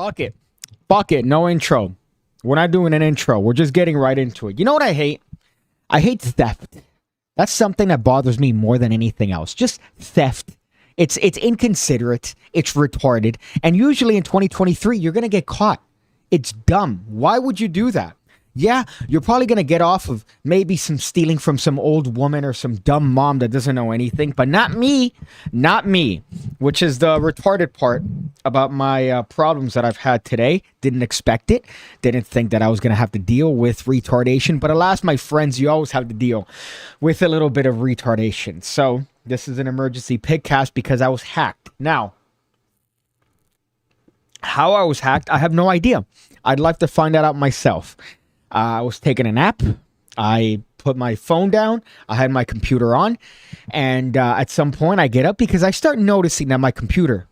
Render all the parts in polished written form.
Fuck it. Fuck it. No intro. We're not doing an intro. We're just getting right into it. You know what I hate? I hate theft. That's something that bothers me more than anything else. Just theft. It's inconsiderate. It's retarded. And usually in 2023, you're going to get caught. It's dumb. Why would you do that? Yeah, you're probably going to get off of maybe some stealing from some old woman or some dumb mom that doesn't know anything, but not me. Not me, which is the retarded part about my problems that I've had today. Didn't expect it. Didn't think that I was going to have to deal with retardation, but alas, my friends, you always have to deal with a little bit of retardation. So this is an emergency PigCast because I was hacked. Now, how I was hacked, I have no idea. I'd like to find that out myself. I was taking a nap. I put my phone down. I had my computer on. And at some point, I get up because I start noticing that my computer,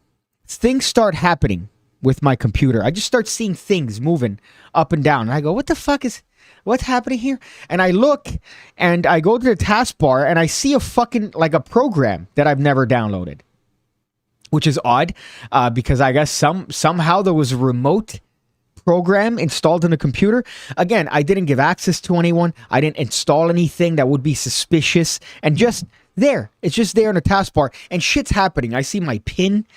things start happening with my computer. I just start seeing things moving up and down. And I go, what the fuck is, what's happening here? And I look and I go to the taskbar and I see a fucking, like a program that I've never downloaded. Which is odd because I guess somehow there was a remote program installed in the computer. Again, I didn't give access to anyone. I didn't install anything that would be suspicious. And just there, it's just there in the taskbar. And shit's happening. I see my PIN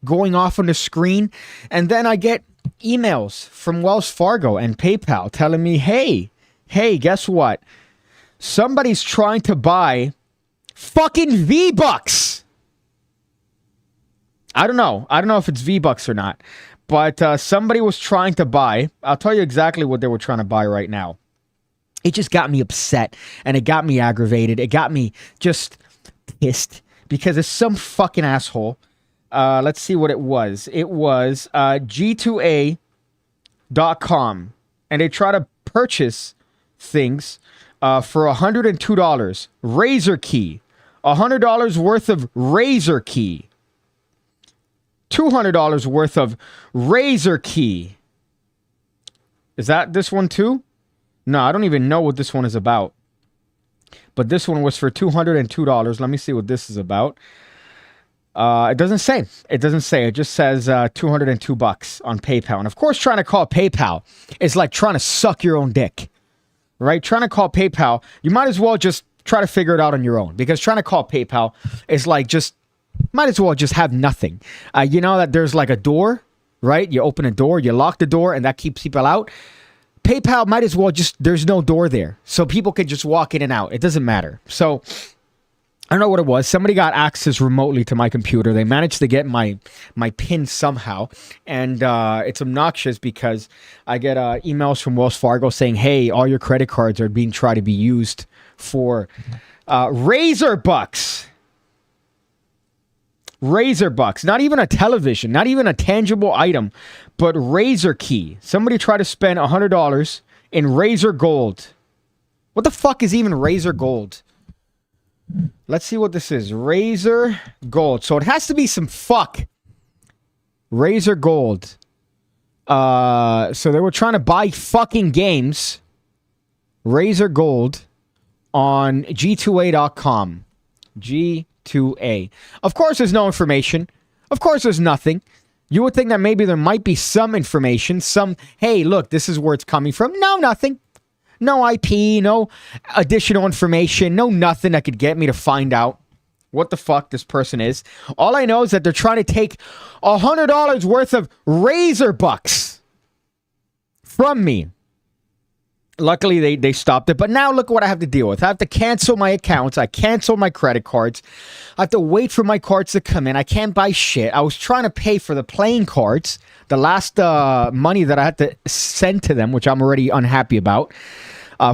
going off on the screen. And then I get emails from Wells Fargo and PayPal telling me, hey, guess what? Somebody's trying to buy fucking V-Bucks. I don't know. I don't know if it's V-Bucks or not. But somebody was trying to buy. I'll tell you exactly what they were trying to buy right now. It just got me upset. And it got me aggravated. It got me just pissed. Because it's some fucking asshole. Let's see what it was. It was G2A.com. And they try to purchase things for $102. Razor key. $100 worth of razor key. $200 worth of razor key. Is that this one too? No, I don't even know what this one is about. But this one was for $202. Let me see what this is about. It doesn't say. It doesn't say. It just says $202 on PayPal. And of course, trying to call PayPal is like trying to suck your own dick. Right? Trying to call PayPal, you might as well just try to figure it out on your own. Because trying to call PayPal is like just... might as well just have nothing. You know that there's like a door, right? You open a door, you lock the door, and that keeps people out. PayPal might as well just, there's no door there. So people can just walk in and out. It doesn't matter. So, I don't know what it was. Somebody got access remotely to my computer. They managed to get my PIN somehow. And it's obnoxious because I get emails from Wells Fargo saying, hey, all your credit cards are being tried to be used for razor bucks. Razor bucks, not even a television, not even a tangible item, but razor key. Somebody tried to spend $100 in razor gold. What the fuck is even razor gold? Let's see what this is. Razor gold. So it has to be some fuck. Razor gold. So they were trying to buy fucking games. Razor gold on G2A.com. G2A. Of course, there's no information. Of course, there's nothing. You would think that maybe there might be some information. Some, hey, look, this is where it's coming from. No, nothing. No IP, no additional information, no nothing that could get me to find out what the fuck this person is. All I know is that they're trying to take $100 worth of razor bucks from me. Luckily, they stopped it. But now look what I have to deal with. I have to cancel my accounts. I cancel my credit cards. I have to wait for my cards to come in. I can't buy shit. I was trying to pay for the playing cards. The last money that I had to send to them, which I'm already unhappy about,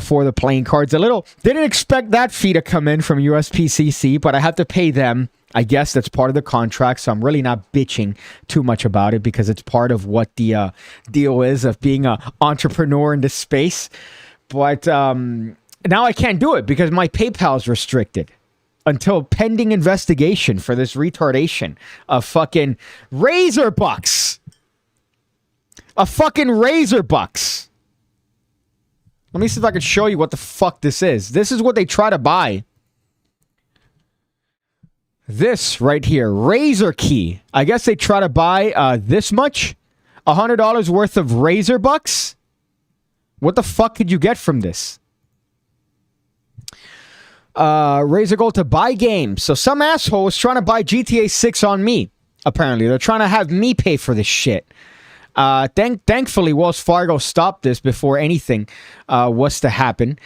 for the playing cards. Didn't expect that fee to come in from USPCC, but I have to pay them. I guess that's part of the contract, so I'm really not bitching too much about it because it's part of what the deal is of being an entrepreneur in this space. But now I can't do it because my PayPal is restricted until pending investigation for this retardation of fucking razor bucks. A fucking razor bucks. Let me see if I can show you what the fuck this is. This is what they try to buy. This right here, razor key. I guess they try to buy this much. $100 worth of Razor bucks? What the fuck could you get from this? Razor Gold to buy games. So some asshole is trying to buy GTA 6 on me. Apparently, they're trying to have me pay for this shit. Thankfully, Wells Fargo stopped this before anything was to happen.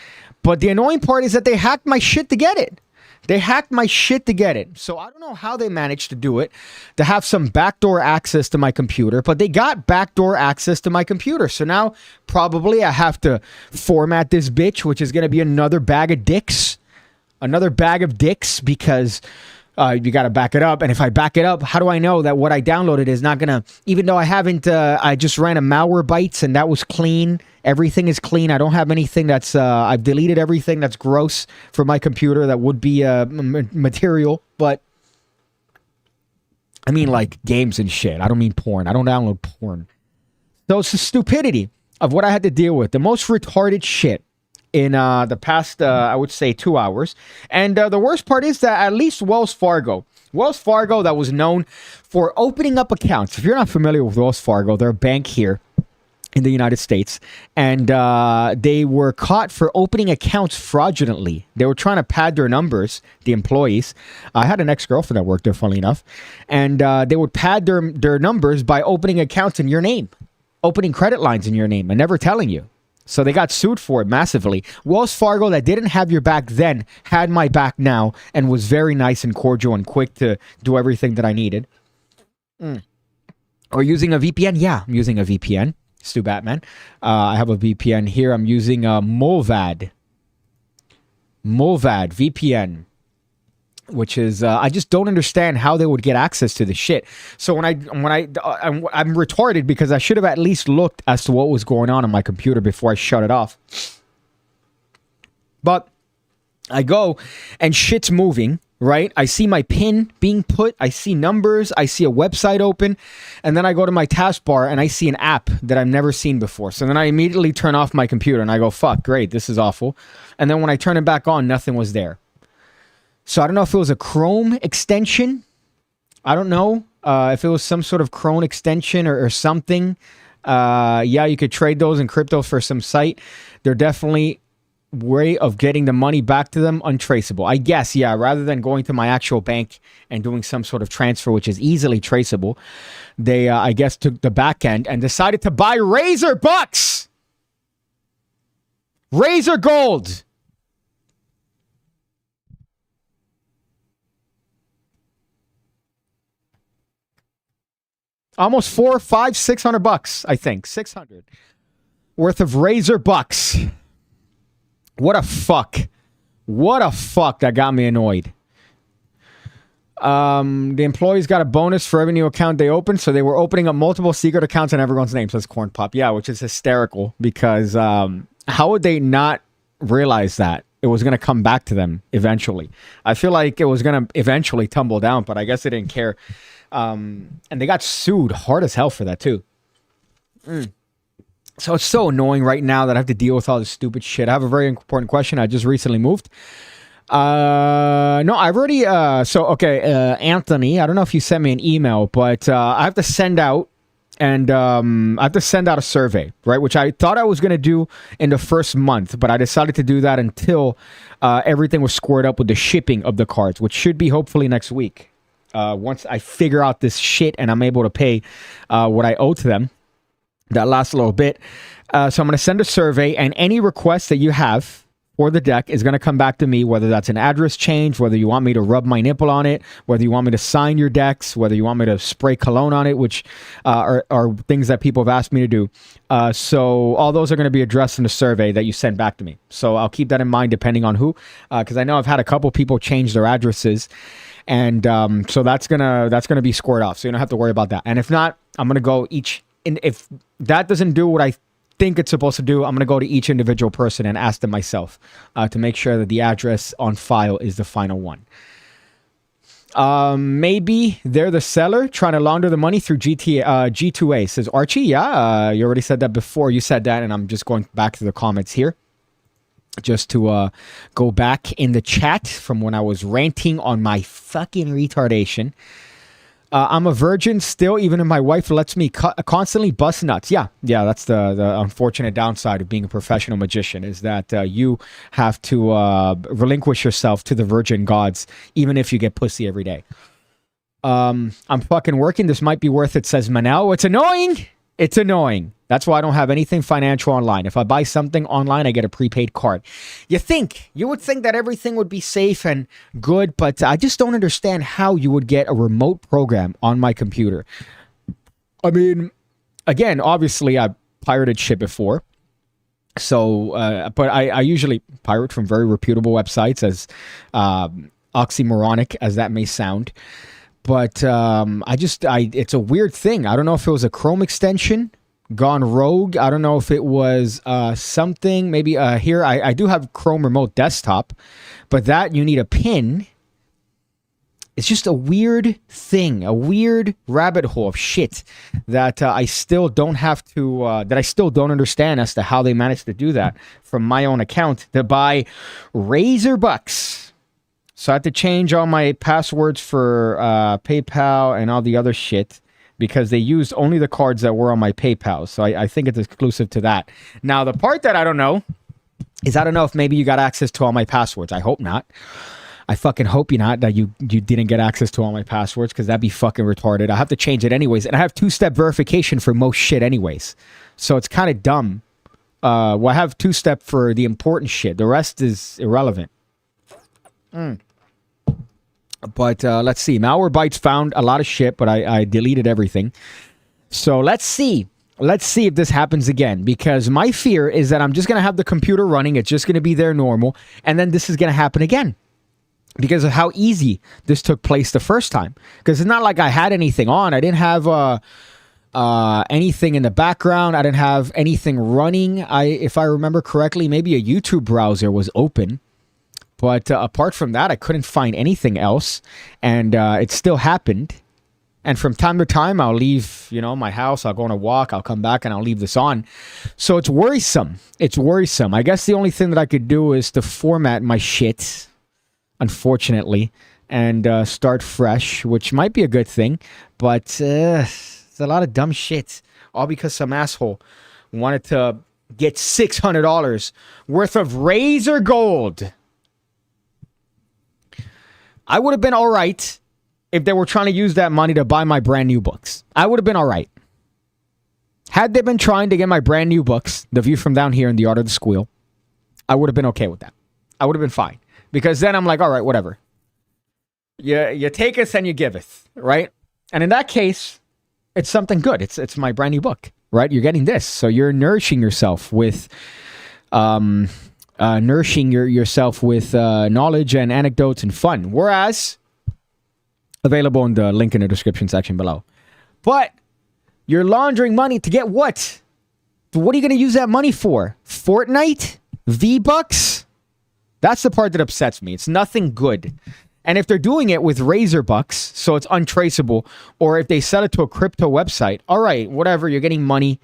But the annoying part is that they hacked my shit to get it. They hacked my shit to get it. So I don't know how they managed to do it, to have some backdoor access to my computer, but they got backdoor access to my computer. So now probably I have to format this bitch, which is going to be another bag of dicks. Another bag of dicks, because you got to back it up. And if I back it up, how do I know that what I downloaded is not going to, even though I haven't, I just ran a malware bites and that was clean. Everything is clean. I don't have anything that's, I've deleted everything that's gross from my computer that would be material. But, I mean like games and shit. I don't mean porn. I don't download porn. So it's the stupidity of what I had to deal with. The most retarded shit in the past, I would say, 2 hours. And the worst part is that at least Wells Fargo, that was known for opening up accounts. If you're not familiar with Wells Fargo, they're a bank here in the United States. And they were caught for opening accounts fraudulently. They were trying to pad their numbers, the employees. I had an ex-girlfriend that worked there, funnily enough. And they would pad their numbers by opening accounts in your name. Opening credit lines in your name and never telling you. So they got sued for it massively. Wells Fargo, that didn't have your back then, had my back now and was very nice and cordial and quick to do everything that I needed. Or using a VPN? Yeah, I'm using a VPN. Stu Batman. I have a VPN here. I'm using a Mulvad VPN, which is I just don't understand how they would get access to the shit. So I'm retarded because I should have at least looked as to what was going on my computer before I shut it off. But I go and shit's moving, right? I see my pin being put. I see numbers. I see a website open. And then I go to my taskbar and I see an app that I've never seen before. So then I immediately turn off my computer and I go, fuck, great, this is awful. And then when I turn it back on, nothing was there. So I don't know if it was a Chrome extension. I don't know if it was some sort of Chrome extension or something. Yeah, you could trade those in crypto for some site. They're definitely way of getting the money back to them untraceable. I guess, yeah, rather than going to my actual bank and doing some sort of transfer, which is easily traceable, they, I guess, took the back end and decided to buy Razor bucks. Razor Gold. Almost 400, 500, 600 bucks, I think. 600 worth of Razor bucks. What a fuck. What a fuck. That got me annoyed. The employees got a bonus for every new account they opened, so they were opening up multiple secret accounts in everyone's name, says Corn Pop. Yeah, which is hysterical because how would they not realize that it was going to come back to them eventually? I feel like it was going to eventually tumble down, but I guess they didn't care. And they got sued hard as hell for that too. So it's so annoying right now that I have to deal with all this stupid shit. I have a very important question. I just recently moved. No, I've already, Anthony, I don't know if you sent me an email, but I have to send out a survey, right? Which I thought I was going to do in the first month, but I decided to do that until everything was squared up with the shipping of the cards, which should be hopefully next week. Once I figure out this shit and I'm able to pay what I owe to them. That lasts a little bit. So I'm going to send a survey, and any request that you have for the deck is going to come back to me, whether that's an address change, whether you want me to rub my nipple on it, whether you want me to sign your decks, whether you want me to spray cologne on it, which are things that people have asked me to do. So all those are going to be addressed in the survey that you send back to me. So I'll keep that in mind depending on who, because I know I've had a couple people change their addresses. And so that's gonna be squared off. So you don't have to worry about that. And if not, I'm going to go each... And if that doesn't do what I think it's supposed to do, I'm going to go to each individual person and ask them myself to make sure that the address on file is the final one. Maybe they're the seller trying to launder the money through G2A, says Archie. Yeah, you already said that before. You said that, and I'm just going back to the comments here. Just to go back in the chat from when I was ranting on my fucking retardation. I'm a virgin still, even if my wife lets me constantly bust nuts. Yeah, that's the unfortunate downside of being a professional magician, is that you have to relinquish yourself to the virgin gods, even if you get pussy every day. I'm fucking working. This might be worth it, says Manel. It's annoying. It's annoying. That's why I don't have anything financial online. If I buy something online, I get a prepaid card. You would think that everything would be safe and good, but I just don't understand how you would get a remote program on my computer. I mean, again, obviously I pirated shit before. So, but I usually pirate from very reputable websites, as oxymoronic as that may sound. But it's a weird thing. I don't know if it was a Chrome extension gone rogue. I don't know if it was something. Maybe here I do have Chrome Remote Desktop, but that you need a PIN. It's just a weird thing, a weird rabbit hole of shit that I still don't have to, that I still don't understand as to how they managed to do that from my own account to buy Razor Bucks. So I had to change all my passwords for PayPal and all the other shit because they used only the cards that were on my PayPal. So I think it's exclusive to that. Now, the part that I don't know is I don't know if maybe you got access to all my passwords. I hope not. I fucking hope that you didn't get access to all my passwords, because that'd be fucking retarded. I have to change it anyways. And I have two-step verification for most shit anyways. So it's kind of dumb. Well, I have two-step for the important shit. The rest is irrelevant. But let's see. Malwarebytes found a lot of shit, but I deleted everything. So let's see. Let's see if this happens again, because my fear is that I'm just going to have the computer running. It's just going to be there normal. And then this is going to happen again because of how easy this took place the first time. Because it's not like I had anything on. I didn't have anything in the background. I didn't have anything running. If I remember correctly, maybe a YouTube browser was open. But apart from that, I couldn't find anything else. And it still happened. And from time to time, I'll leave, my house. I'll go on a walk. I'll come back and I'll leave this on. So it's worrisome. It's worrisome. I guess the only thing that I could do is to format my shit, unfortunately, and start fresh, which might be a good thing. But it's a lot of dumb shit. All because some asshole wanted to get $600 worth of Razor Gold. I would have been all right if they were trying to use that money to buy my brand new books. I would have been all right. Had they been trying to get my brand new books, The View from Down Here and The Art of the Squeal, I would have been okay with that. I would have been fine. Because then I'm like, all right, whatever. You taketh and you giveth, right? And in that case, it's something good. It's my brand new book, right? You're getting this. So you're nourishing yourself with... yourself with knowledge and anecdotes and fun. Whereas, available in the link in the description section below. But you're laundering money to get what? What are you going to use that money for? Fortnite? V-Bucks? That's the part that upsets me. It's nothing good. And if they're doing it with Razor Bucks, so it's untraceable, or if they sell it to a crypto website, all right, whatever, you're getting money.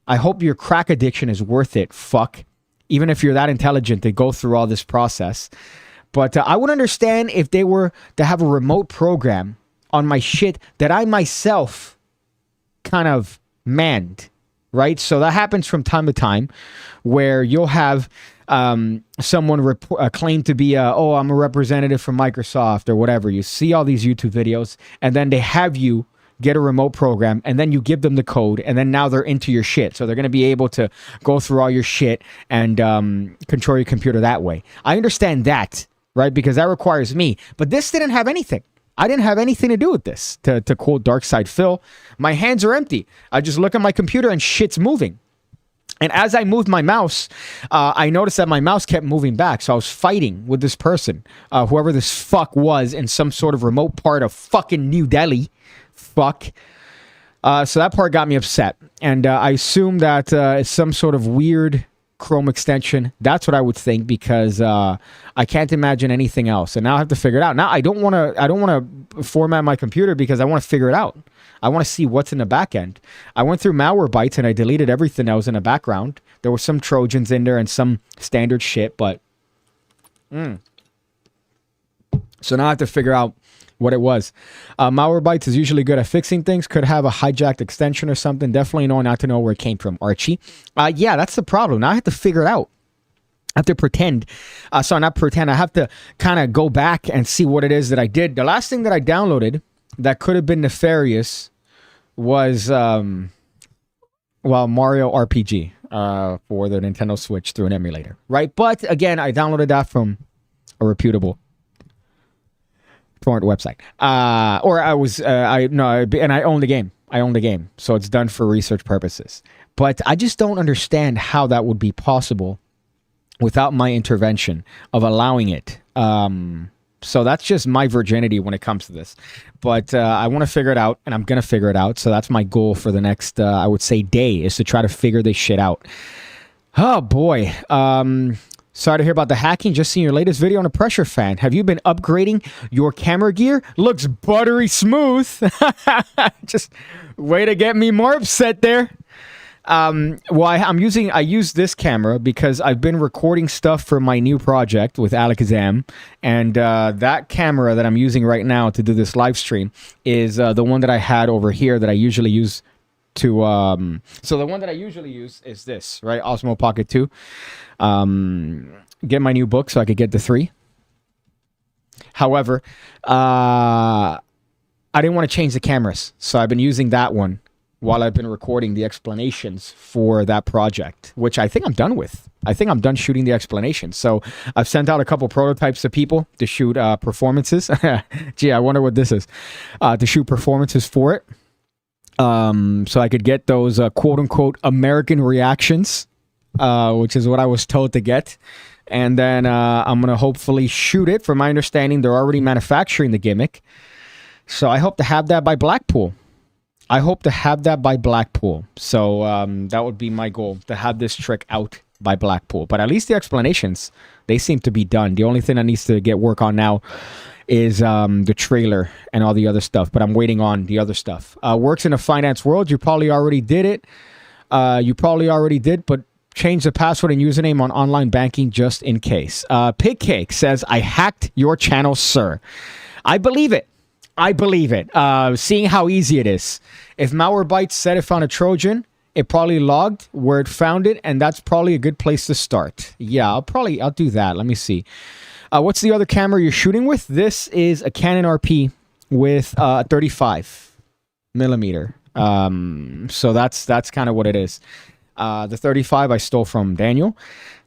I hope your crack addiction is worth it, fuck. Even if you're that intelligent to go through all this process. But I would understand if they were to have a remote program on my shit that I myself kind of manned, right? So that happens from time to time where you'll have someone claim to be, I'm a representative from Microsoft or whatever. You see all these YouTube videos and then they have you get a remote program, and then you give them the code, and then now they're into your shit. So they're going to be able to go through all your shit and control your computer that way. I understand that, right? Because that requires me. But this didn't have anything. I didn't have anything to do with this. To quote Darkside Phil, my hands are empty. I just look at my computer and shit's moving. And as I moved my mouse, I noticed that my mouse kept moving back. So I was fighting with this person, whoever this fuck was, in some sort of remote part of fucking New Delhi. Fuck. So that part got me upset. And I assume that it's some sort of weird Chrome extension. That's what I would think, because I can't imagine anything else. And now I have to figure it out. Now I don't want to format my computer because I want to figure it out. I want to see what's in the back end. I went through Malwarebytes and I deleted everything that was in the background. There were some Trojans in there and some standard shit, but So now I have to figure out what it was. Malwarebytes is usually good at fixing things. Could have a hijacked extension or something. Definitely know not to know where it came from. Archie. Yeah, that's the problem. Now I have to figure it out. I have to pretend. Sorry, not pretend. I have to kind of go back and see what it is that I did. The last thing that I downloaded that could have been nefarious was, Mario RPG for the Nintendo Switch through an emulator. Right? But again, I downloaded that from a reputable torrent website. And I own the game. So it's done for research purposes. But I just don't understand how that would be possible without my intervention of allowing it. So that's just my virginity when it comes to this. But I want to figure it out, and I'm going to figure it out. So that's my goal for the next, I would say, day, is to try to figure this shit out. Oh, boy. Sorry to hear about the hacking. Just seen your latest video on a pressure fan. Have you been upgrading your camera gear? Looks buttery smooth. Just way to get me more upset there. I use this camera because I've been recording stuff for my new project with Alakazam, and that camera that I'm using right now to do this live stream is the one that I had over here that I usually use to so the one that I usually use is this, right? Osmo Pocket 2. Get my new book so I could get the 3. However, I didn't want to change the cameras, so I've been using that one while I've been recording the explanations for that project, which I think I'm done with. I think I'm done shooting the explanations. So I've sent out a couple prototypes to people to shoot performances. Gee, I wonder what this is. To shoot performances for it. So I could get those quote-unquote American reactions, which is what I was told to get. And then I'm going to hopefully shoot it. From my understanding, they're already manufacturing the gimmick. So I hope to have that by Blackpool. So that would be my goal, to have this trick out by Blackpool. But at least the explanations, they seem to be done. The only thing that needs to get work on now is the trailer and all the other stuff. But I'm waiting on the other stuff. Works in the finance world. You probably already did it. But change the password and username on online banking just in case. PigCake says, I hacked your channel, sir. I believe it. Seeing how easy it is. If Malwarebytes said it found a Trojan, it probably logged where it found it, and that's probably a good place to start. Yeah, I'll do that. Let me see. What's the other camera you're shooting with? This is a Canon RP with 35 millimeter. So that's kind of what it is. The 35 I stole from Daniel.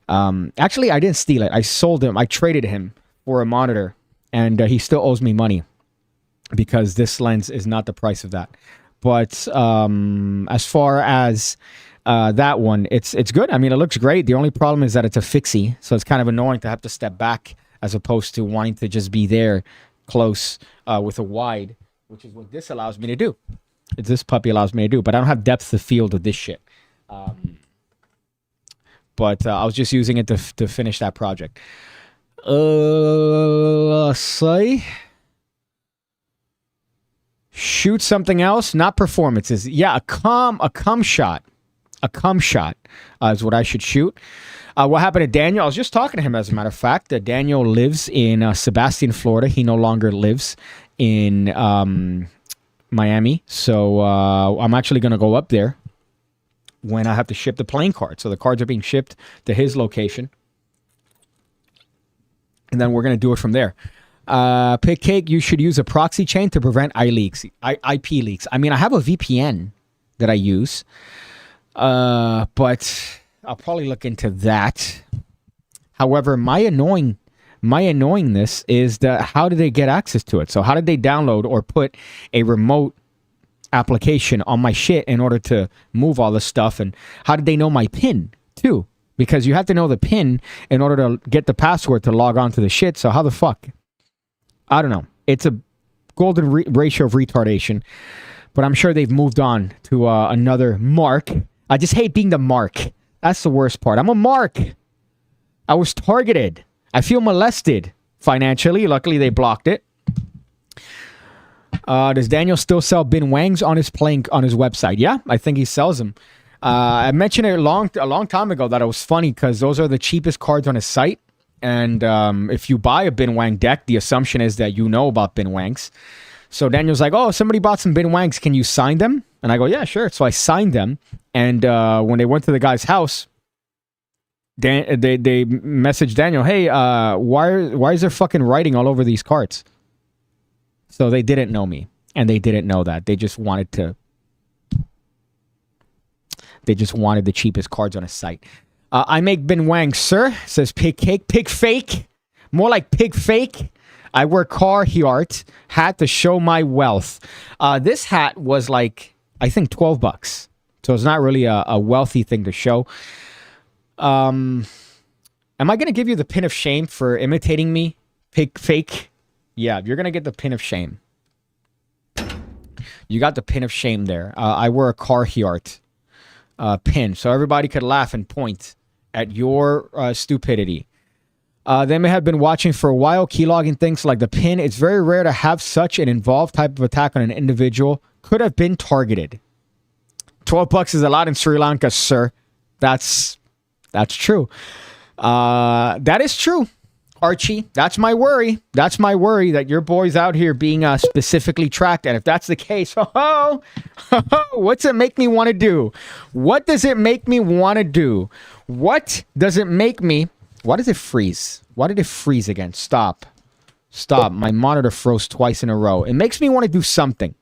Actually, I didn't steal it. I sold him. I traded him for a monitor, and he still owes me money, because this lens is not the price of that. But as far as that one, it's good. I mean, it looks great. The only problem is that it's a fixie, so it's kind of annoying to have to step back as opposed to wanting to just be there close with a wide, which is what this allows me to do. This puppy allows me to do, but I don't have depth of field with this shit. But I was just using it to finish that project. Say... Shoot something else, not performances. Yeah, a cum shot. A cum shot is what I should shoot. What happened to Daniel? I was just talking to him, as a matter of fact. Daniel lives in Sebastian, Florida. He no longer lives in Miami. So I'm actually going to go up there when I have to ship the plane card. So the cards are being shipped to his location. And then we're going to do it from there. PigCake, you should use a proxy chain to prevent IP leaks. I mean, I have a VPN that I use, but I'll probably look into that. However, my annoyingness is that how did they get access to it? So how did they download or put a remote application on my shit in order to move all this stuff? And how did they know my PIN too? Because you have to know the PIN in order to get the password to log on to the shit. So how the fuck? I don't know. It's a golden ratio of retardation, but I'm sure they've moved on to another mark. I just hate being the mark. That's the worst part. I'm a mark. I was targeted. I feel molested financially. Luckily, they blocked it. Does Daniel still sell bin wangs on his website? Yeah, I think he sells them. I mentioned it a long time ago that it was funny because those are the cheapest cards on his site. And if you buy a Bin Wang deck, the assumption is that you know about Bin Wangs. So Daniel's like, oh, somebody bought some Bin Wangs. Can you sign them? And I go, yeah, sure. So I signed them. And when they went to the guy's house, they messaged Daniel, hey, why is there fucking writing all over these cards? So they didn't know me. And they didn't know that. They just wanted the cheapest cards on a site. I make Bin Wang, sir, says PigCake. Pig fake. More like pig fake. I wear Carhartt hat to show my wealth. This hat was like, I think, $12. So it's not really a wealthy thing to show. Am I going to give you the pin of shame for imitating me? Pig fake? Yeah, you're going to get the pin of shame. You got the pin of shame there. I wear a Carhartt pin, so everybody could laugh and point at your stupidity. They may have been watching for a while, keylogging things like the pin. It's very rare to have such an involved type of attack on an individual. Could have been targeted. $12 is a lot in Sri Lanka, sir. That's true. That is true, Archie. That's my worry. That's my worry that your boy's out here being specifically tracked. And if that's the case, what's it make me want to do? What does it make me want to do? What does it make me... Why does it freeze? Why did it freeze again? Stop. My monitor froze twice in a row. It makes me want to do something.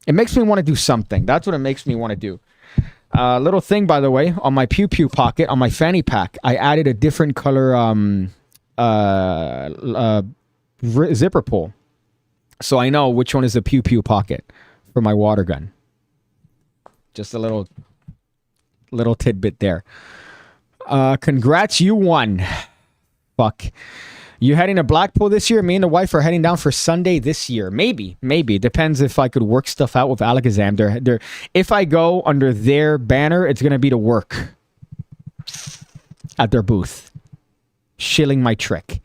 That's what it makes me want to do. Little thing, by the way, on my Pew Pew pocket, on my fanny pack, I added a different color zipper pull. So I know which one is the Pew Pew pocket for my water gun. Just a little tidbit there. Congrats, you won. Fuck. You heading to Blackpool this year? Me and the wife are heading down for Sunday this year. Maybe. It depends if I could work stuff out with Alexander. If I go under their banner, it's going to be to work at their booth. Shilling my trick.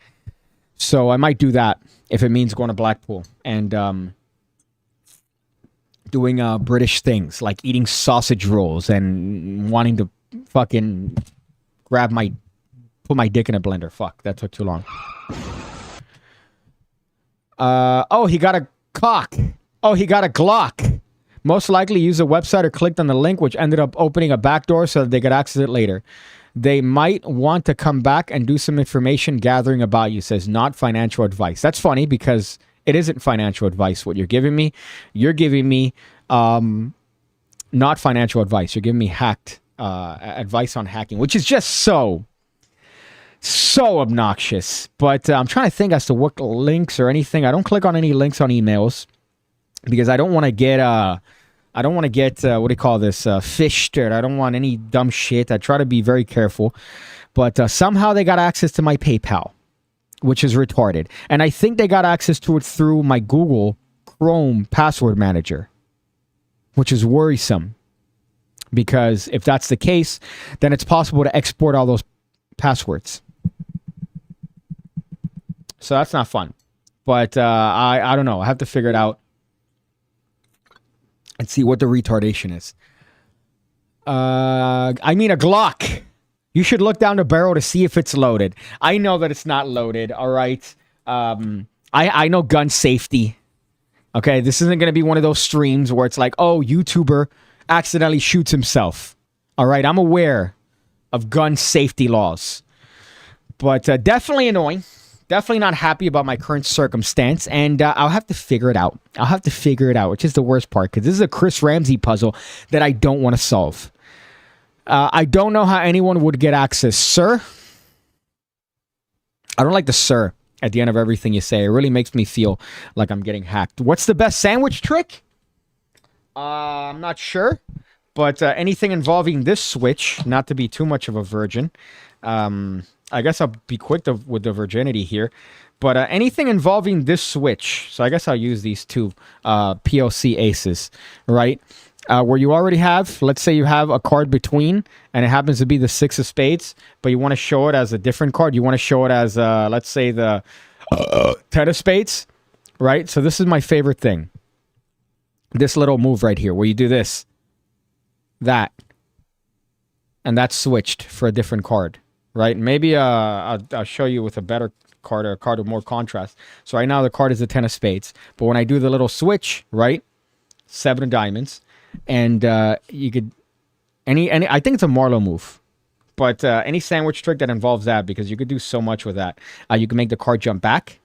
So I might do that if it means going to Blackpool and doing British things like eating sausage rolls and wanting to fucking put my dick in a blender. Fuck, that took too long. Oh, he got a cock. Oh, he got a Glock. Most likely used a website or clicked on the link, which ended up opening a backdoor so that they could access it later. They might want to come back and do some information gathering about you, says not financial advice. That's funny because it isn't financial advice what you're giving me. You're giving me not financial advice. You're giving me hacked advice on hacking, which is just so obnoxious. But I'm trying to think as to what links or anything. I don't click on any links on emails because I don't want to get what do you call this, fished, or I don't want any dumb shit. I try to be very careful. But somehow they got access to my PayPal, which is retarded. And I think they got access to it through my Google Chrome password manager, which is worrisome. Because if that's the case, then it's possible to export all those passwords. So that's not fun. But I don't know. I have to figure it out and see what the retardation is. I mean a Glock. You should look down the barrel to see if it's loaded. I know that it's not loaded, all right? I know gun safety. Okay, this isn't going to be one of those streams where it's like, oh, YouTuber accidentally shoots himself. All right, I'm aware of gun safety laws. But definitely annoying. Definitely not happy about my current circumstance. And I'll have to figure it out. Which is the worst part. Because this is a Chris Ramsey puzzle that I don't want to solve. I don't know how anyone would get access. Sir? I don't like the sir at the end of everything you say. It really makes me feel like I'm getting hacked. What's the best sandwich trick? I'm not sure. But anything involving this switch, not to be too much of a virgin. I guess I'll be quick with the virginity here. But anything involving this switch. So I guess I'll use these two POC aces, right? Where you already have, let's say you have a card between, and it happens to be the six of spades, but you want to show it as a different card. You want to show it as, let's say, the 10 of spades, right? So this is my favorite thing. This little move right here, where you do this, that, and that's switched for a different card. right? Maybe I'll show you with a better card or a card with more contrast. So right now the card is the 10 of spades. But when I do the little switch, right? 7 of diamonds. And you could... I think it's a Marlowe move. But any sandwich trick that involves that, because you could do so much with that. You can make the card jump back,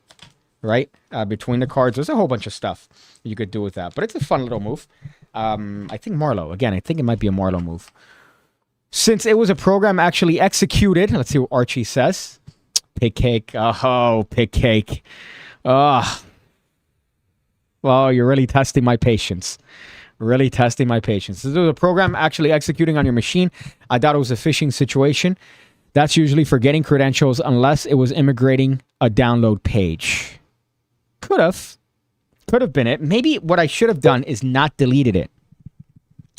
right? Between the cards. There's a whole bunch of stuff you could do with that. But it's a fun little move. I think Marlowe. Again, I think it might be a Marlowe move. Since it was a program actually executed, let's see what Archie says. PigCake. Oh, PigCake. Oh. Well, you're really testing my patience. Really testing my patience. This was a program actually executing on your machine. I thought it was a phishing situation. That's usually for getting credentials unless it was immigrating a download page. Could have been it. Maybe what I should have done is not deleted it.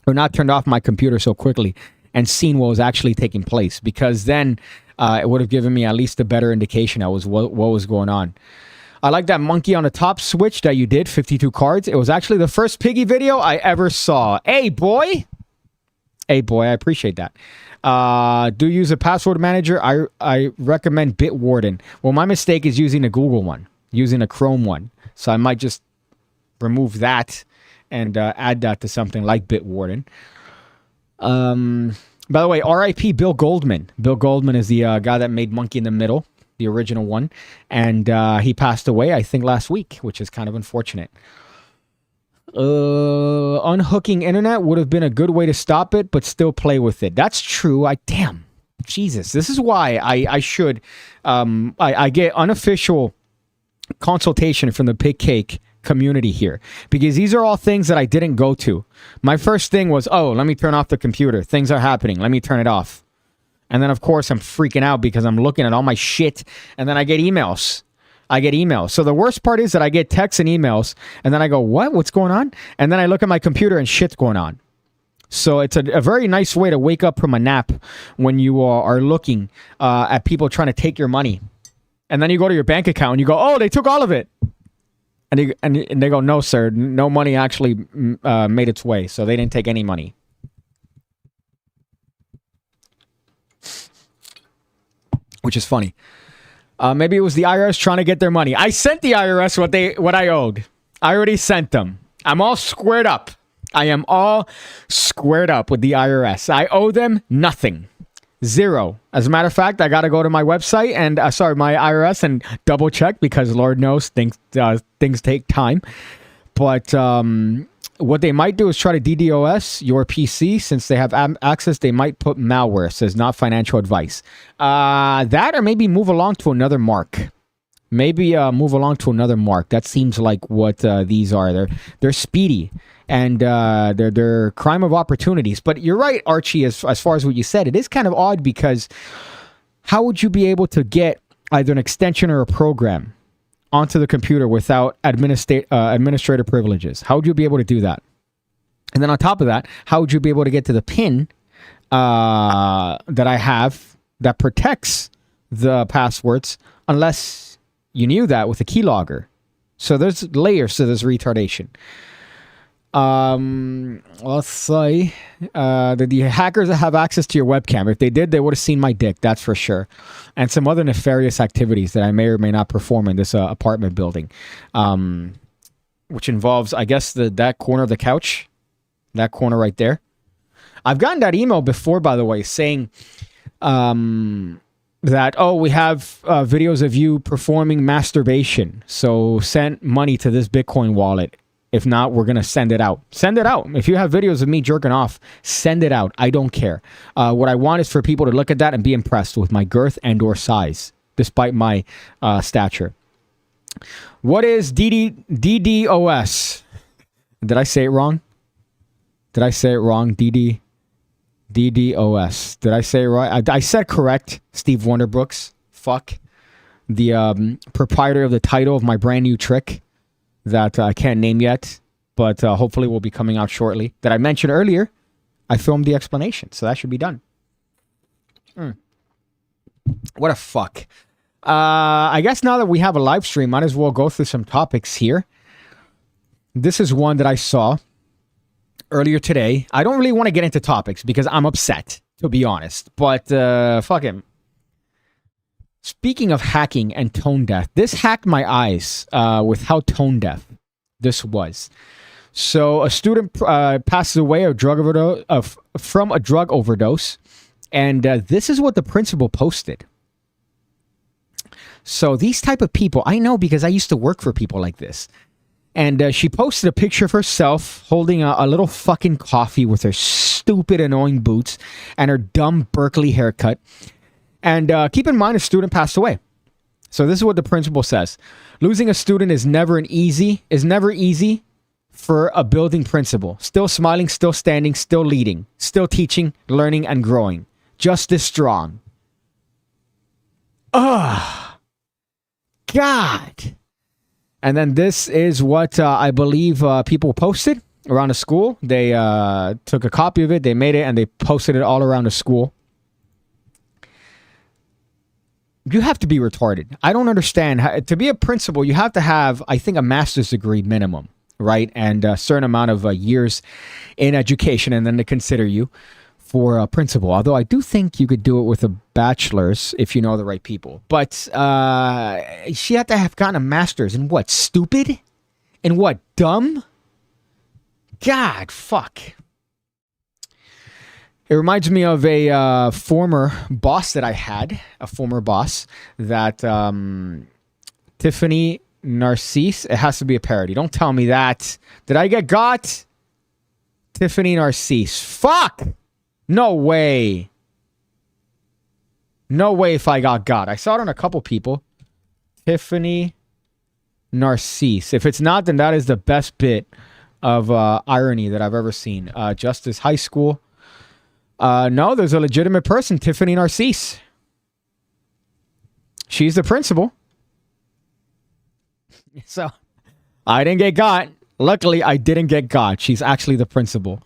Or not turned off my computer so quickly and seen what was actually taking place. Because then it would have given me at least a better indication of what was going on. I like that monkey on the top switch that you did, 52 cards. It was actually the first piggy video I ever saw. Hey, boy. Hey, boy, I appreciate that. Do you use a password manager? I recommend Bitwarden. Well, my mistake is using a Google one, using a Chrome one. So I might just remove that and add that to something like Bitwarden. By the way, R.I.P. Bill Goldman. Bill Goldman is the guy that made Monkey in the Middle, the original one. And he passed away, I think, last week, which is kind of unfortunate. Unhooking internet would have been a good way to stop it, but still play with it. That's true. Damn. Jesus. This is why I should... I get unofficial consultation from the PigCake community here, because these are all things that I didn't go to. My first thing was, oh, let me turn off the computer. Things are happening. Let me turn it off. And then, of course, I'm freaking out because I'm looking at all my shit. And then I get emails. So the worst part is that I get texts and emails. And then I go, what? What's going on? And then I look at my computer and shit's going on. So it's a very nice way to wake up from a nap when you are looking at people trying to take your money. And then you go to your bank account and you go, oh, they took all of it. And they go, no, sir. No money actually made its way. So they didn't take any money. Which is funny. Maybe it was the IRS trying to get their money. I sent the IRS what I owed. I already sent them. I'm all squared up. I am all squared up with the IRS. I owe them nothing. Zero. As a matter of fact, I got to go to my website and, my IRS and double check because Lord knows things take time. But what they might do is try to DDoS your PC. Since they have access, they might put malware. It says not financial advice. That or maybe move along to another mark. That seems like what these are. They're speedy. And they're crime of opportunities. But you're right, Archie, as far as what you said. It is kind of odd because how would you be able to get either an extension or a program onto the computer without administrator privileges? How would you be able to do that? And then on top of that, how would you be able to get to the PIN that I have that protects the passwords unless you knew that with a keylogger? So there's layers to this retardation. Let's say the hackers that have access to your webcam. If they did, they would have seen my dick, that's for sure. And some other nefarious activities that I may or may not perform in this apartment building, which involves, I guess, that corner of the couch, that corner right there. I've gotten that email before, by the way, saying that, oh, we have videos of you performing masturbation, so send money to this Bitcoin wallet. If not, we're going to send it out. Send it out. If you have videos of me jerking off, send it out. I don't care. What I want is for people to look at that and be impressed with my girth and or size, despite my stature. What is DDoS? Did I say it wrong? DDoS. Did I say it right? I said correct, Steve Wonderbrooks. Fuck. The proprietor of the title of my brand new trick that I can't name yet, but hopefully will be coming out shortly. That I mentioned earlier, I filmed the explanation, so that should be done. What a fuck. I guess now that we have a live stream, might as well go through some topics here. This is one that I saw earlier today. I don't really want to get into topics because I'm upset, to be honest, but fuck him. Speaking of hacking and tone deaf, this hacked my eyes with how tone deaf this was. So a student passes away from a drug overdose, and this is what the principal posted. So these type of people, I know because I used to work for people like this. And she posted a picture of herself holding a little fucking coffee with her stupid, annoying boots and her dumb Berkeley haircut. And keep in mind, a student passed away. So this is what the principal says. Losing a student is never easy for a building principal. Still smiling, still standing, still leading, still teaching, learning, and growing. Just as strong. Ugh. God. And then this is what I believe people posted around the school. They took a copy of it, they made it, and they posted it all around the school. You have to be retarded. I don't understand. To be a principal, you have to have, I think, a master's degree minimum, right? And a certain amount of years in education, and then to consider you for a principal. Although I do think you could do it with a bachelor's if you know the right people. But she had to have gotten a master's in what? Stupid? In what? Dumb? God, fuck. It reminds me of a former boss that I had. A former boss that Tiffany Narcisse. It has to be a parody. Don't tell me that. Did I get got? Tiffany Narcisse. Fuck! No way. No way if I got. I saw it on a couple people. Tiffany Narcisse. If it's not, then that is the best bit of irony that I've ever seen. Justice High School. No, there's a legitimate person. Tiffany Narcisse. She's the principal. So, I didn't get got. Luckily, I didn't get got. She's actually the principal.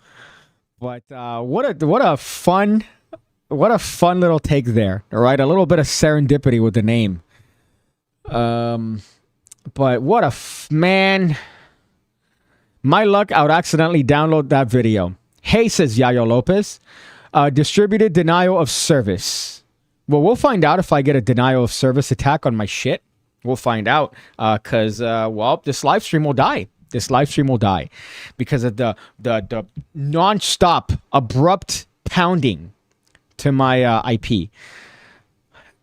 But what a fun little take there. All right, a little bit of serendipity with the name. But what a man. My luck, I would accidentally download that video. Hey, says Yayo Lopez. Distributed denial of service. Well, we'll find out if I get a denial of service attack on my shit. We'll find out. Because, this live stream will die. This live stream will die because of the non-stop, abrupt pounding to my IP.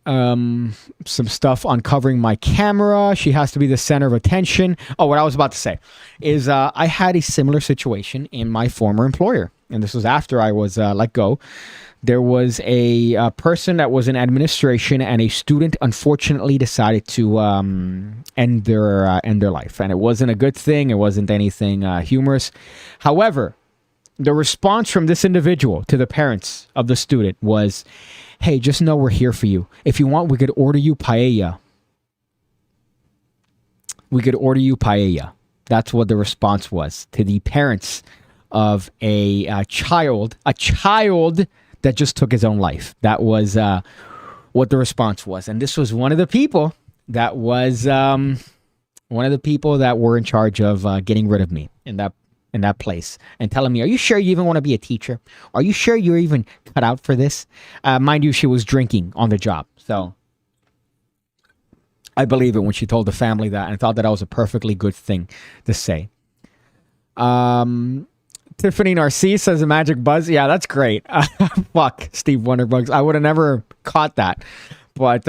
Some stuff uncovering my camera. She has to be the center of attention. Oh, what I was about to say is I had a similar situation in my former employer. And this was after I was let go. There was a person that was in administration, and a student unfortunately decided to end their life. And it wasn't a good thing. It wasn't anything humorous. However, the response from this individual to the parents of the student was, "Hey, just know we're here for you. If you want, we could order you paella. We could order you paella." That's what the response was to the parents of a child that just took his own life. That was what the response was. And this was one of the people that was one of the people that were in charge of getting rid of me in that place and telling me, "Are you sure you even want to be a teacher? Are you sure you're even cut out for this?" Mind you, she was drinking on the job. So I believe it when she told the family that, and I thought that was a perfectly good thing to say. Tiffany Narcisse says a magic buzz. Yeah, that's great. Fuck, Steve Wonderbugs. I would have never caught that. But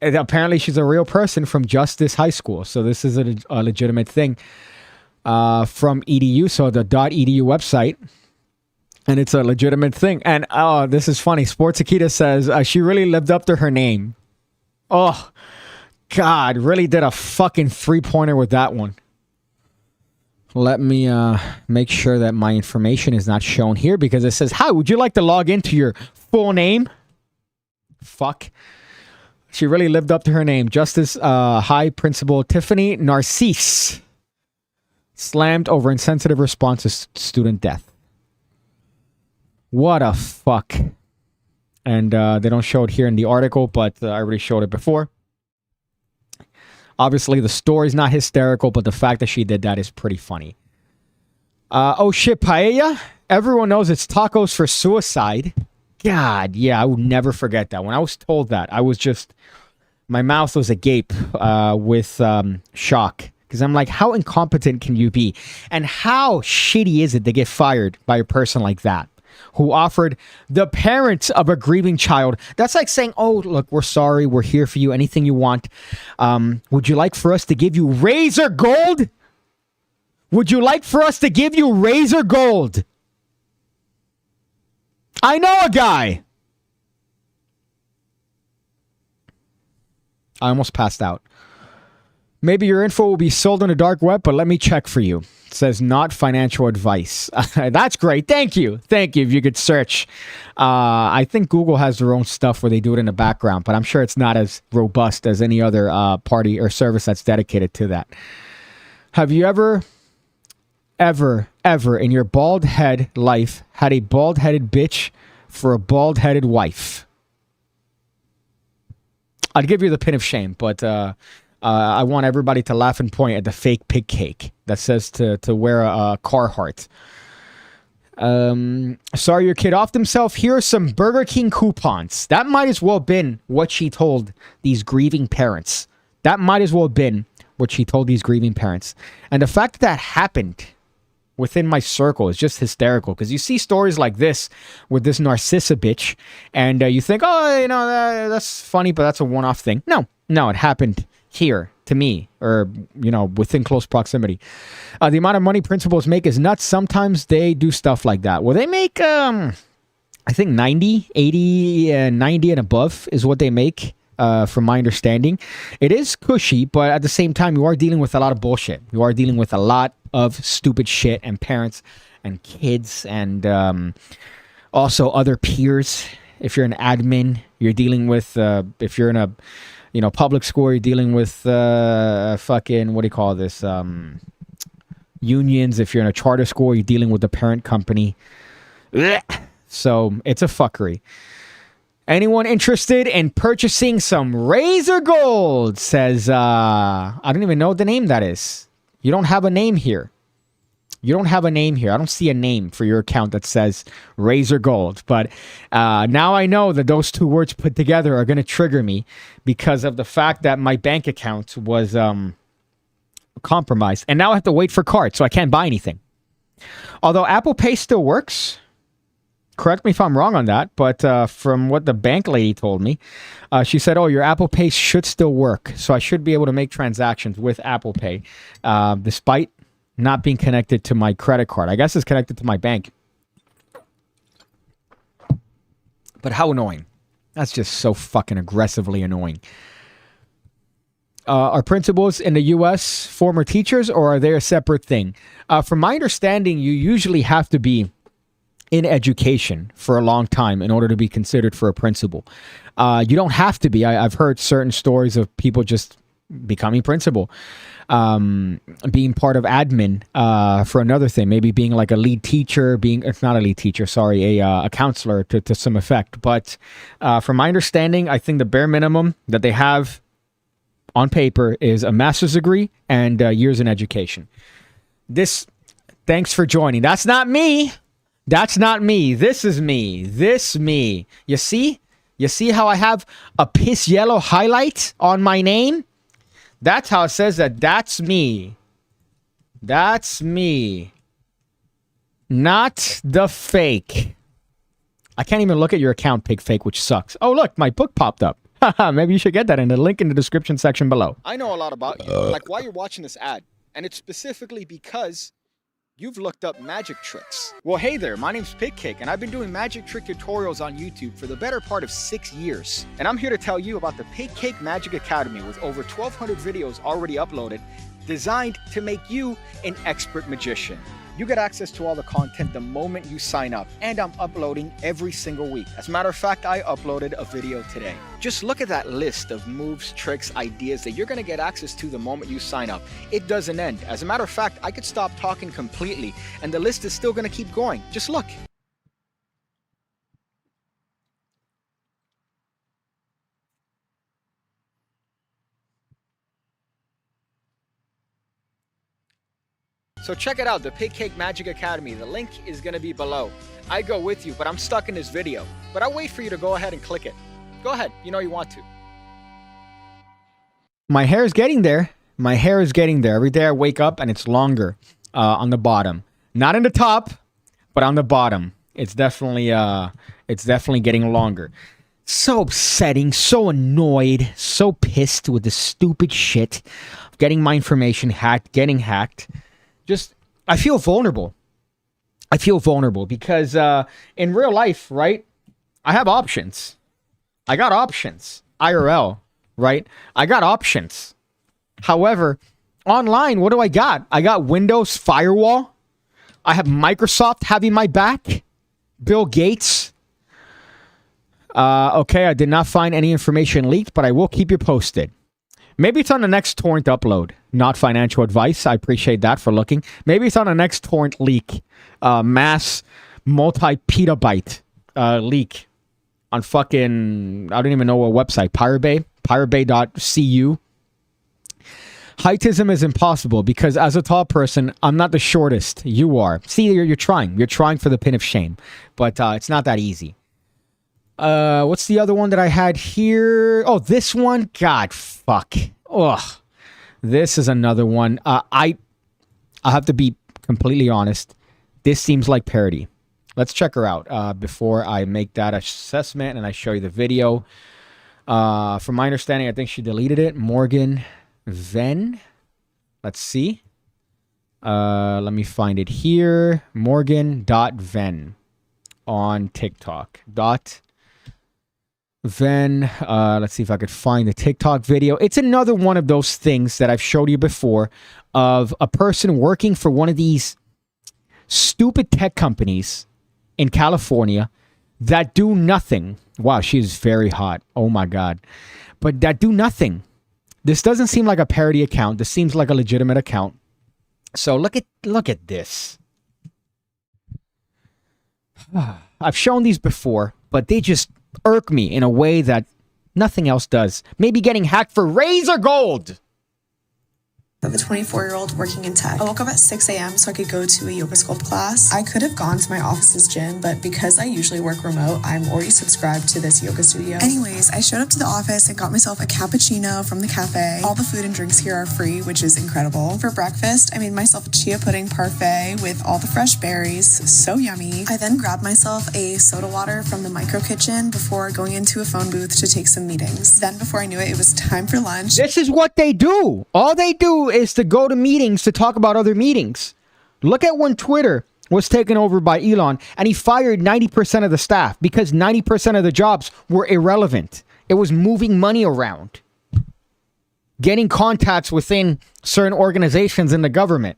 apparently she's a real person from Justice High School. So this is a legitimate thing from EDU. So the .edu website. And it's a legitimate thing. And this is funny. Sports Akita says she really lived up to her name. Oh, God. Really did a fucking 3-pointer with that one. Let me make sure that my information is not shown here because it says, "Hi, would you like to log into your full name?" Fuck. She really lived up to her name. Justice High Principal Tiffany Narcisse slammed over insensitive response to student death. What a fuck. And they don't show it here in the article, but I already showed it before. Obviously, the story's not hysterical, but the fact that she did that is pretty funny. Oh shit, paella? Everyone knows it's tacos for suicide. God, yeah, I would never forget that. When I was told that, I was just, my mouth was agape with shock. Because I'm like, how incompetent can you be? And how shitty is it to get fired by a person like that? Who offered the parents of a grieving child. That's like saying, oh, look, we're sorry. We're here for you. Anything you want. Would you like for us to give you razor gold? Would you like for us to give you razor gold? I know a guy. I almost passed out. Maybe your info will be sold on the dark web, but let me check for you. It says not financial advice. That's great. Thank you. Thank you. If you could search. I think Google has their own stuff where they do it in the background, but I'm sure it's not as robust as any other party or service that's dedicated to that. Have you ever in your bald head life had a bald-headed bitch for a bald-headed wife? I'd give you the pin of shame, but I want everybody to laugh and point at the fake pig cake that says to wear a Carhartt. Sorry your kid offed himself. Here are some Burger King coupons. That might as well have been what she told these grieving parents. That might as well have been what she told these grieving parents. And the fact that happened within my circle is just hysterical, because you see stories like this with this Narcissa bitch, and you think, oh, you know, that's funny, but that's a one-off thing. No, it happened here to me, or, you know, within close proximity. The amount of money principals make is nuts. Sometimes they do stuff like that. Well, they make, I think 90, 80, 90 and above is what they make. From my understanding, it is cushy, but at the same time, you are dealing with a lot of bullshit. You are dealing with a lot of stupid shit, and parents and kids, and also other peers. If you're an admin, you're dealing with, if you're in a, you know, public school, you're dealing with fucking, what do you call this? Unions. If you're in a charter school, you're dealing with the parent company. So it's a fuckery. Anyone interested in purchasing some razor gold? Says, I don't even know what the name that is. You don't have a name here. You don't have a name here. I don't see a name for your account that says razor gold. But now I know that those two words put together are going to trigger me because of the fact that my bank account was compromised. And now I have to wait for cards, so I can't buy anything. Although Apple Pay still works. Correct me if I'm wrong on that, but from what the bank lady told me, she said, oh, your Apple Pay should still work. So I should be able to make transactions with Apple Pay, despite not being connected to my credit card. I guess it's connected to my bank. But how annoying. That's just so fucking aggressively annoying. Are principals in the U.S. former teachers, or are they a separate thing? From my understanding, you usually have to be in education for a long time in order to be considered for a principal. You don't have to be. I've heard certain stories of people just becoming principal, being part of admin for another thing, maybe being like a lead teacher, it's not a lead teacher, sorry, a counselor to some effect. But from my understanding, I think the bare minimum that they have on paper is a master's degree and years in education. Thanks for joining. That's not me. That's not me. This is me. This me. You see? You see how I have a piss yellow highlight on my name? That's how it says that that's me. That's me. Not the fake. I can't even look at your account, PigFake, which sucks. Oh, look, my book popped up. Maybe you should get that in the link in the description section below. I know a lot about you, like why you're watching this ad. And it's specifically because you've looked up magic tricks. Well, hey there, my name's PigCake, and I've been doing magic trick tutorials on YouTube for the better part of 6 years. And I'm here to tell you about the PigCake Magic Academy with over 1,200 videos already uploaded, designed to make you an expert magician. You get access to all the content the moment you sign up, and I'm uploading every single week. As a matter of fact, I uploaded a video today. Just look at that list of moves, tricks, ideas that you're gonna get access to the moment you sign up. It doesn't end. As a matter of fact, I could stop talking completely, and the list is still gonna keep going. Just look. So check it out, the PigCake Magic Academy. The link is going to be below. I go with you, but I'm stuck in this video. But I'll wait for you to go ahead and click it. Go ahead, you know you want to. My hair is getting there. My hair is getting there. Every day I wake up and it's longer on the bottom. Not in the top, but on the bottom. It's definitely getting longer. So upsetting, so annoyed, so pissed with this stupid shit. Getting my information hacked, getting hacked. Just, I feel vulnerable. I feel vulnerable because in real life, right, I have options. I got options. IRL, right? I got options. However, online, what do I got? I got Windows firewall. I have Microsoft having my back. Bill Gates. Okay, I did not find any information leaked, but I will keep you posted. Maybe it's on the next torrent upload. Not financial advice. I appreciate that for looking. Maybe it's on the next torrent leak. Mass multi-petabyte leak on fucking, I don't even know what website. Pirate Bay? piratebay.cu. Heightism is impossible because as a tall person, I'm not the shortest. You are. See, you're trying. You're trying for the pin of shame. But it's not that easy. What's the other one that I had here? Oh, this one? God, fuck. Ugh. This is another one. I have to be completely honest. This seems like parody. Let's check her out before I make that assessment and I show you the video. From my understanding, I think she deleted it. Morgan Venn. Let's see. Let me find it here. Morgan.Venn on TikTok. Then, let's see if I could find the TikTok video. It's another one of those things that I've showed you before of a person working for one of these stupid tech companies in California that do nothing. Wow, she is very hot. Oh my God. But that do nothing. This doesn't seem like a parody account. This seems like a legitimate account. So look at this. I've shown these before, but they just irk me in a way that nothing else does. Maybe getting hacked for Razor Gold. Of a 24-year-old working in tech. I woke up at 6 a.m. so I could go to a yoga sculpt class. I could have gone to my office's gym, but because I usually work remote, I'm already subscribed to this yoga studio. Anyways, I showed up to the office and got myself a cappuccino from the cafe. All the food and drinks here are free, which is incredible. For breakfast, I made myself a chia pudding parfait with all the fresh berries. So yummy. I then grabbed myself a soda water from the micro kitchen before going into a phone booth to take some meetings. Then before I knew it, it was time for lunch. This is what they do. All they do is to go to meetings to talk about other meetings. Look at when Twitter was taken over by Elon and he fired 90% of the staff because 90% of the jobs were irrelevant. It was moving money around, getting contacts within certain organizations in the government.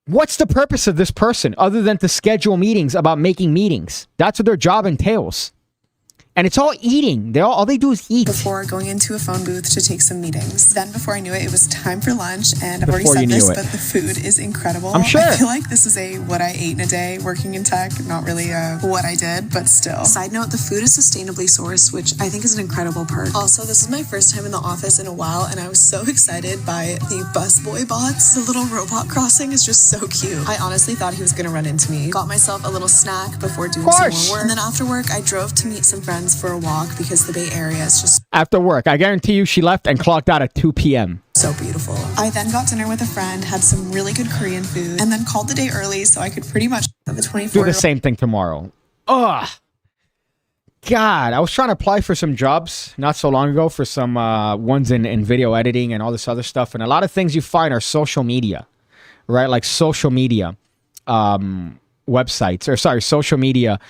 What's the purpose of this person other than to schedule meetings about making meetings? That's what their job entails. And it's all eating. All they do is eat. Before going into a phone booth to take some meetings. Then before I knew it, it was time for lunch. And I've already said this, but the food is incredible. I'm sure. I feel like this is a what I ate in a day working in tech. Not really what I did, but still. Side note, the food is sustainably sourced, which I think is an incredible perk. Also, this is my first time in the office in a while, and I was so excited by the busboy bots. The little robot crossing is just so cute. I honestly thought he was going to run into me. Got myself a little snack before doing some more work. And then after work, I drove to meet some friends for a walk because the Bay Area is just after work. I guarantee you she left and clocked out at 2 p.m. so beautiful. I then got dinner with a friend, had some really good Korean food, and then called the day early so I could pretty much have a 24 do the same thing tomorrow. Ugh. God, I was trying to apply for some jobs not so long ago for some ones in video editing and all this other stuff. And a lot of things you find are social media, right? Like social media websites, or sorry, social media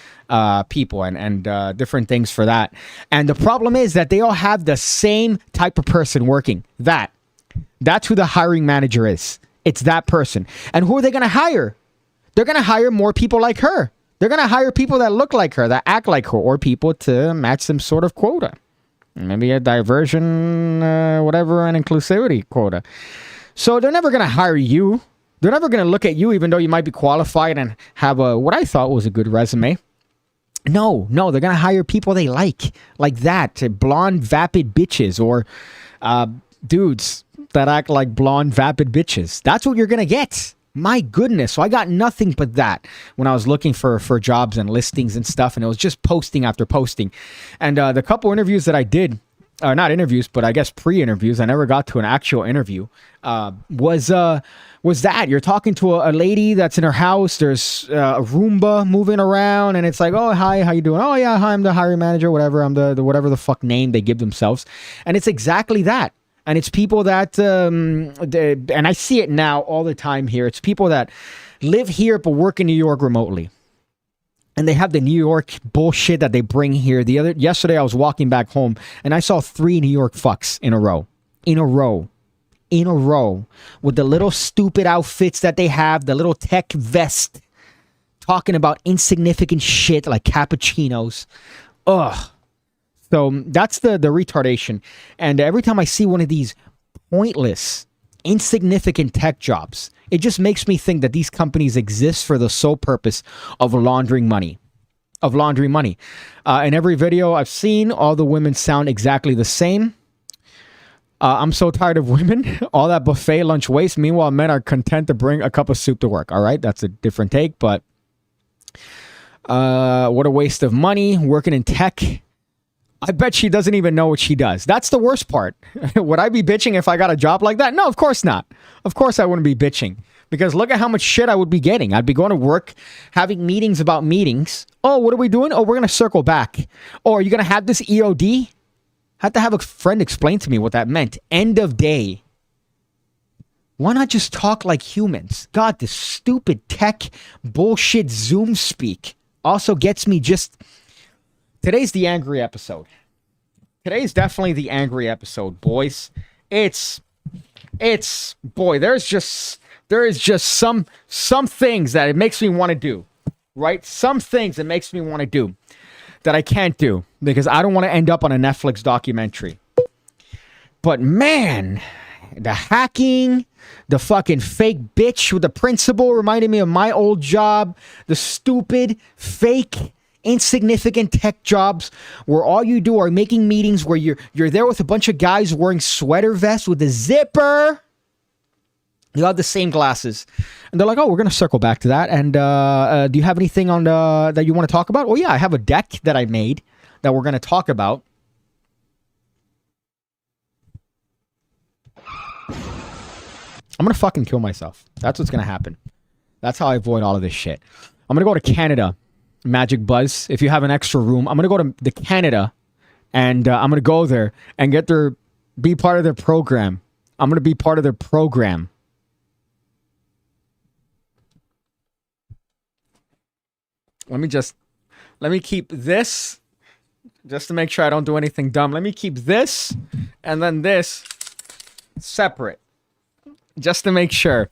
people and different things for that. And the problem is that they all have the same type of person working. That's who the hiring manager is. It's that person. And who are they going to hire? They're going to hire more people like her. They're going to hire people that look like her, that act like her, or people to match some sort of quota. Maybe a diversion, whatever, and inclusivity quota. So they're never going to hire you. They're never going to look at you, even though you might be qualified and have what I thought was a good resume. No, they're going to hire people they like that. Blonde, vapid bitches or dudes that act like blonde, vapid bitches. That's what you're going to get. My goodness. So I got nothing but that when I was looking for jobs and listings and stuff. And it was just posting after posting. And the couple interviews that I did, not interviews, but I guess pre-interviews, I never got to an actual interview, was that. You're talking to a lady that's in her house. There's a Roomba moving around. And it's like, oh, hi, how you doing? Oh, yeah, hi, I'm the hiring manager, whatever. I'm the whatever the fuck name they give themselves. And it's exactly that. And it's people that, and I see it now all the time here. It's people that live here but work in New York remotely. And they have the New York bullshit that they bring here. Yesterday I was walking back home and I saw 3 New York fucks in a row. With the little stupid outfits that they have, the little tech vest, talking about insignificant shit like cappuccinos. Ugh. So that's the retardation. And every time I see one of these pointless, insignificant tech jobs, it just makes me think that these companies exist for the sole purpose of laundering money. In every video I've seen, all the women sound exactly the same. I'm so tired of women. All that buffet lunch waste. Meanwhile, men are content to bring a cup of soup to work. All right, that's a different take, but what a waste of money working in tech. I bet she doesn't even know what she does. That's the worst part. Would I be bitching if I got a job like that? No, of course not. Of course I wouldn't be bitching. Because look at how much shit I would be getting. I'd be going to work, having meetings about meetings. Oh, what are we doing? Oh, we're going to circle back. Oh, are you going to have this EOD? I had to have a friend explain to me what that meant. End of day. Why not just talk like humans? God, this stupid tech bullshit Zoom speak also gets me just... Today's the angry episode. Today's definitely the angry episode, boys. Boy, there is just some things that it makes me want to do, right? Some things it makes me want to do that I can't do because I don't want to end up on a Netflix documentary. But man, the hacking, the fucking fake bitch with the principal reminded me of my old job, the stupid, fake, insignificant tech jobs where all you do are making meetings where you're there with a bunch of guys wearing sweater vests with a zipper. You have the same glasses. And they're like, oh, we're going to circle back to that. And do you have anything on that you want to talk about? Well, yeah, I have a deck that I made that we're going to talk about. I'm going to fucking kill myself. That's what's going to happen. That's how I avoid all of this shit. I'm going to go to Canada. Magic Buzz, if you have an extra room, I'm gonna go to the Canada and I'm gonna go there and be part of their program. I'm gonna be part of their program. Let me keep this just to make sure I don't do anything dumb. Let me keep this and then this separate just to make sure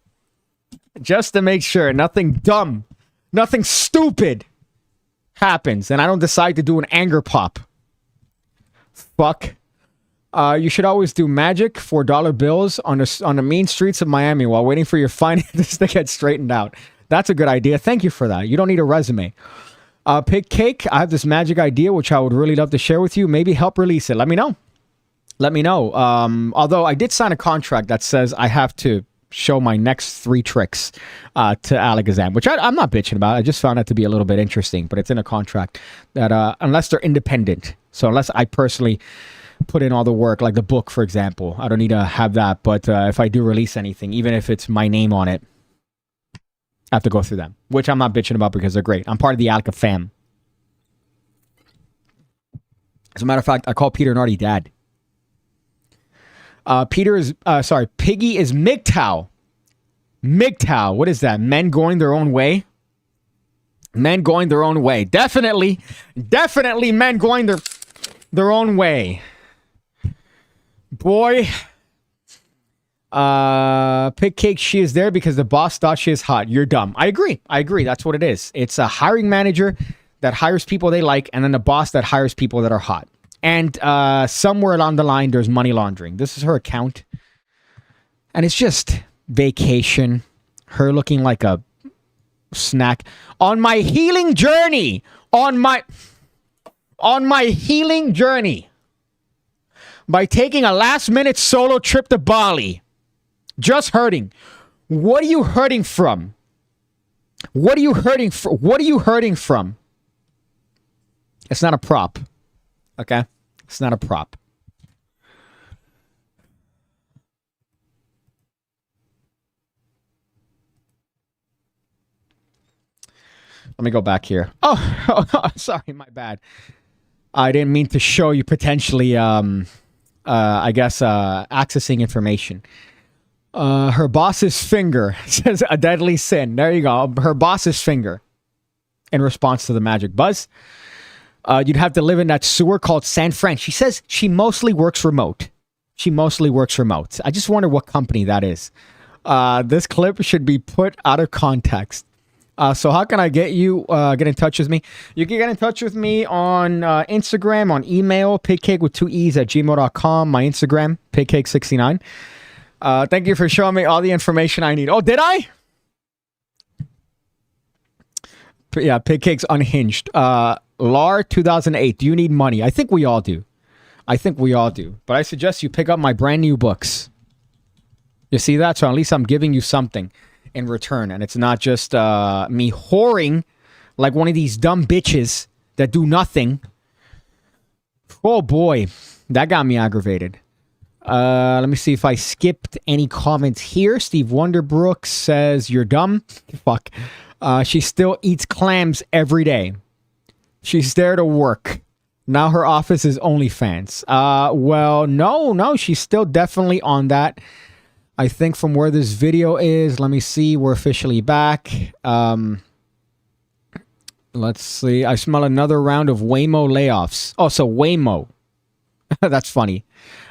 nothing dumb, nothing stupid happens and I don't decide to do an anger pop. Fuck. You should always do magic for dollar bills on the mean streets of Miami while waiting for your finances to get straightened out. That's a good idea. Thank you for that. You don't need a resume. PigCake, I have this magic idea which I would really love to share with you. Maybe help release it. Let me know. Although I did sign a contract that says I have to show my next 3 tricks to Alakazam, which I'm not bitching about. I just found that to be a little bit interesting, but it's in a contract that unless they're independent, so unless I personally put in all the work, like the book, for example, I don't need to have that. But if I do release anything, even if it's my name on it, I have to go through them, which I'm not bitching about because they're great. I'm part of the Alka fam. As a matter of fact, I call Peter Nardi dad. Piggy is MGTOW. MGTOW. What is that? Men going their own way? Men going their own way. Definitely men going their own way. Boy. PigCake, she is there because the boss thought she is hot. You're dumb. I agree. That's what it is. It's a hiring manager that hires people they like, and then the boss that hires people that are hot. And somewhere along the line, there's money laundering. This is her account. And it's just vacation. Her looking like a snack. On my healing journey. On my healing journey. By taking a last-minute solo trip to Bali. Just hurting. What are you hurting from? What are you hurting from? What are you hurting from? It's not a prop. Okay? It's not a prop. Let me go back here. Oh, sorry, my bad. I didn't mean to show you potentially, I guess, accessing information. Her boss's finger says a deadly sin. There you go. Her boss's finger. In response to the magic buzz. You'd have to live in that sewer called San Fran. She says she mostly works remote. She mostly works remote. I just wonder what company that is. This clip should be put out of context. So how can I get you, get in touch with me? You can get in touch with me on Instagram, on email, pigcake with 2 E's at gmail.com. My Instagram, pigcake69. Thank you for showing me all the information I need. Oh, did I? Yeah, Pigcake's unhinged. LAR 2008. Do you need money? I think we all do. I think we all do. But I suggest you pick up my brand new books. You see that? So at least I'm giving you something in return. And it's not just me whoring like one of these dumb bitches that do nothing. Oh boy. That got me aggravated. Let me see if I skipped any comments here. Steve Wonderbrook says, you're dumb. Fuck. She still eats clams every day. She's there to work. Now her office is OnlyFans. Well, no. She's still definitely on that. I think from where this video is, let me see. We're officially back. Let's see. I smell another round of Waymo layoffs. Oh, so Waymo. That's funny.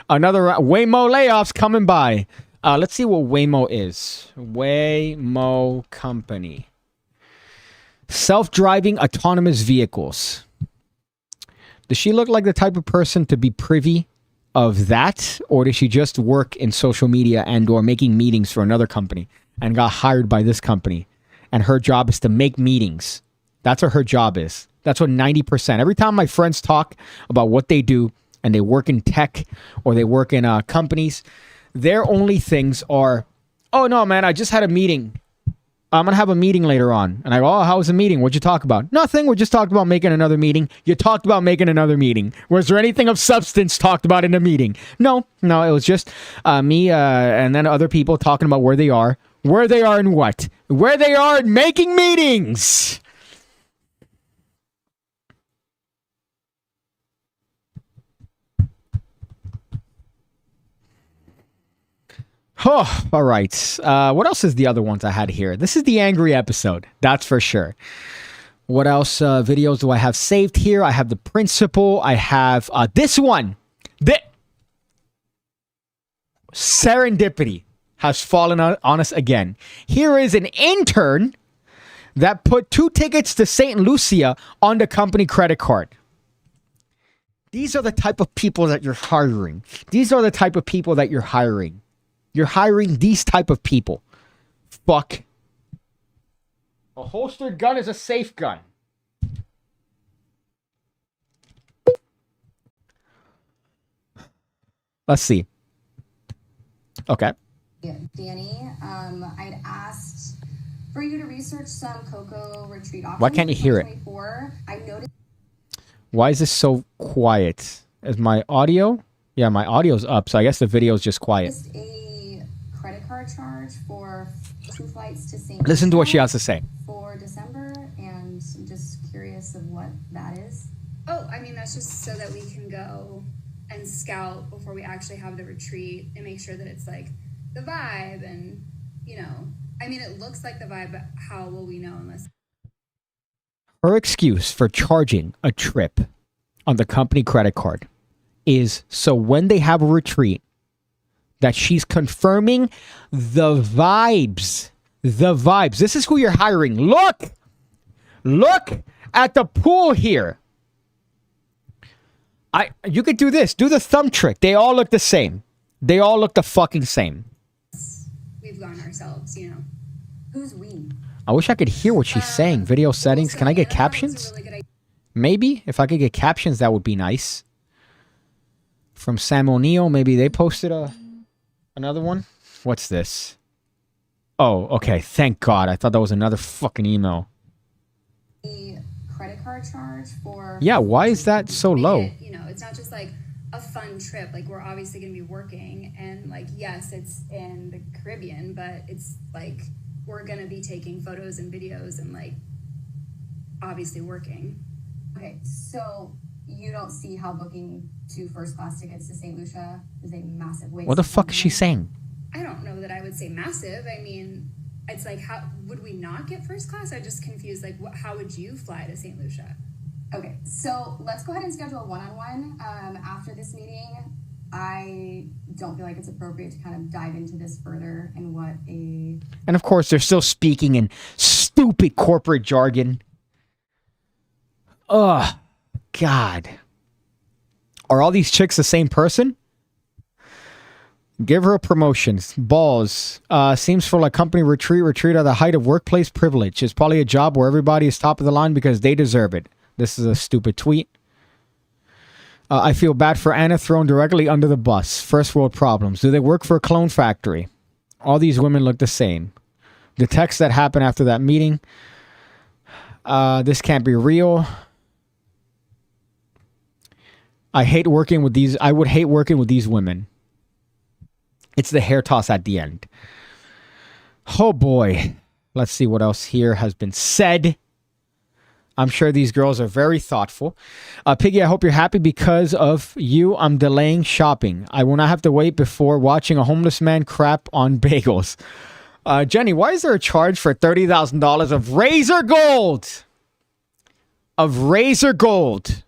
Another Waymo layoffs coming by. Let's see what Waymo is. Waymo Company. Self-driving autonomous vehicles. Does she look like the type of person to be privy of that? Or does she just work in social media and or making meetings for another company and got hired by this company? And her job is to make meetings. That's what her job is. That's what 90%. Every time my friends talk about what they do and they work in tech or they work in companies, their only things are, oh no, man, I just had a meeting. I'm going to have a meeting later on. And I go, oh, how was the meeting? What'd you talk about? Nothing. We just talked about making another meeting. You talked about making another meeting. Was there anything of substance talked about in the meeting? No, it was just me and then other people talking about where they are. Where they are and what? Where they are in making meetings. Oh, all right. What else is the other ones I had here? This is the angry episode. That's for sure. What else videos do I have saved here? I have the principal. I have this one. Serendipity has fallen on us again. Here is an intern that put 2 tickets to St. Lucia on the company credit card. These are the type of people that you're hiring. These are the type of people that you're hiring. You're hiring these type of people. Fuck. A holstered gun is a safe gun. Let's see. Okay. Danny, I'd asked for you to research some cocoa retreat options. Why can't you hear it? I noticed. Why is this so quiet? Is my audio? Yeah, my audio's up, so I guess the video's just quiet. A credit card charge for 2 flights to St. Listen to what she has to say. For December, and I'm just curious of what that is. Oh, I mean, that's just so that we can go and scout before we actually have the retreat and make sure that it's like the vibe and, you know, I mean, it looks like the vibe, but how will we know unless... Her excuse for charging a trip on the company credit card is so when they have a retreat that she's confirming the vibes. The vibes. This is who you're hiring. Look at the pool here. You could do this. Do the thumb trick. They all look the same. They all look the fucking same. We've gone ourselves, you know. Who's we? I wish I could hear what she's saying. Video settings. Can I get captions? Maybe. If I could get captions, that would be nice. From Sam O'Neill, maybe they posted another one. What's this? Oh, okay. Thank God. I thought that was another fucking email. The credit card charge for... Yeah, why is that so low? You know, it's not just like a fun trip. Like, we're obviously going to be working, and like, yes, it's in the Caribbean, but it's like we're going to be taking photos and videos and like obviously working. Okay, so you don't see how booking 2 first-class tickets to St. Lucia is a massive waste. What the fuck is she saying? I don't know that I would say massive. I mean, it's like, how would we not get first class? I'm just confused. Like, how would you fly to St. Lucia? Okay, so let's go ahead and schedule a one-on-one after this meeting. I don't feel like it's appropriate to kind of dive into this further and what a... And of course, they're still speaking in stupid corporate jargon. Ugh. God. Are all these chicks the same person? Give her a promotion. Balls. Seems for like company retreat at the height of workplace privilege. It's probably a job where everybody is top of the line because they deserve it. This is a stupid tweet. I feel bad for Anna, thrown directly under the bus. First world problems. Do they work for a clone factory? All these women look the same. The text that happened after that meeting. This can't be real. I hate working with these. I would hate working with these women. It's the hair toss at the end. Oh boy. Let's see what else here has been said. I'm sure these girls are very thoughtful. Piggy, I hope you're happy because of you. I'm delaying shopping. I will not have to wait before watching a homeless man crap on bagels. Jenny, why is there a charge for $30,000 of razor gold? Of razor gold.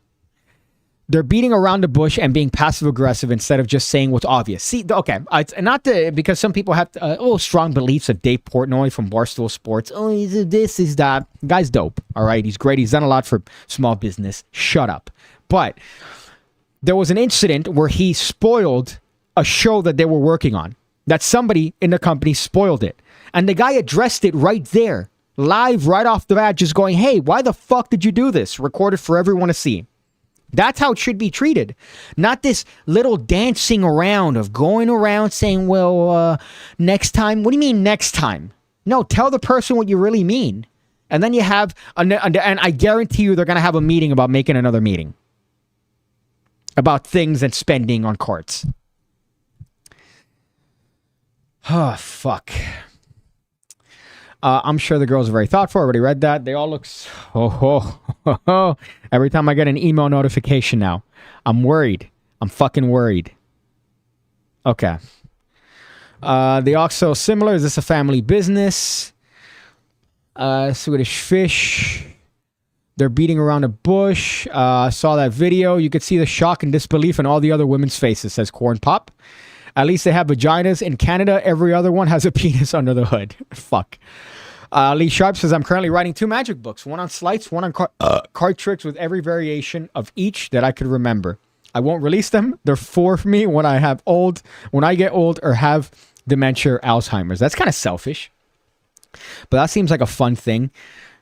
They're beating around the bush and being passive-aggressive instead of just saying what's obvious. See, okay, it's not because some people have strong beliefs of Dave Portnoy from Barstool Sports. Oh, he's this, he's that. Guy's dope, all right? He's great. He's done a lot for small business. Shut up. But there was an incident where he spoiled a show that they were working on. That somebody in the company spoiled it. And the guy addressed it right there, live, right off the bat, just going, hey, why the fuck did you do this? Recorded for everyone to see. That's how it should be treated. Not this little dancing around of going around saying, well, next time. What do you mean next time? No, tell the person what you really mean. And then you have, and I guarantee you they're going to have a meeting about making another meeting. About things and spending on carts. Oh, fuck. I'm sure the girls are very thoughtful. I already read that. They all look... Every time I get an email notification now, I'm worried. I'm fucking worried. Okay. The Oxo similar. Is this a family business? Swedish Fish. They're beating around a bush. Saw that video. You could see the shock and disbelief in all the other women's faces, says Corn Pop. At least they have vaginas. In Canada, every other one has a penis under the hood. Fuck. Lee Sharp says, I'm currently writing 2 magic books. One on sleights, one on card tricks with every variation of each that I could remember. I won't release them. They're for me when I get old or have dementia or Alzheimer's. That's kind of selfish. But that seems like a fun thing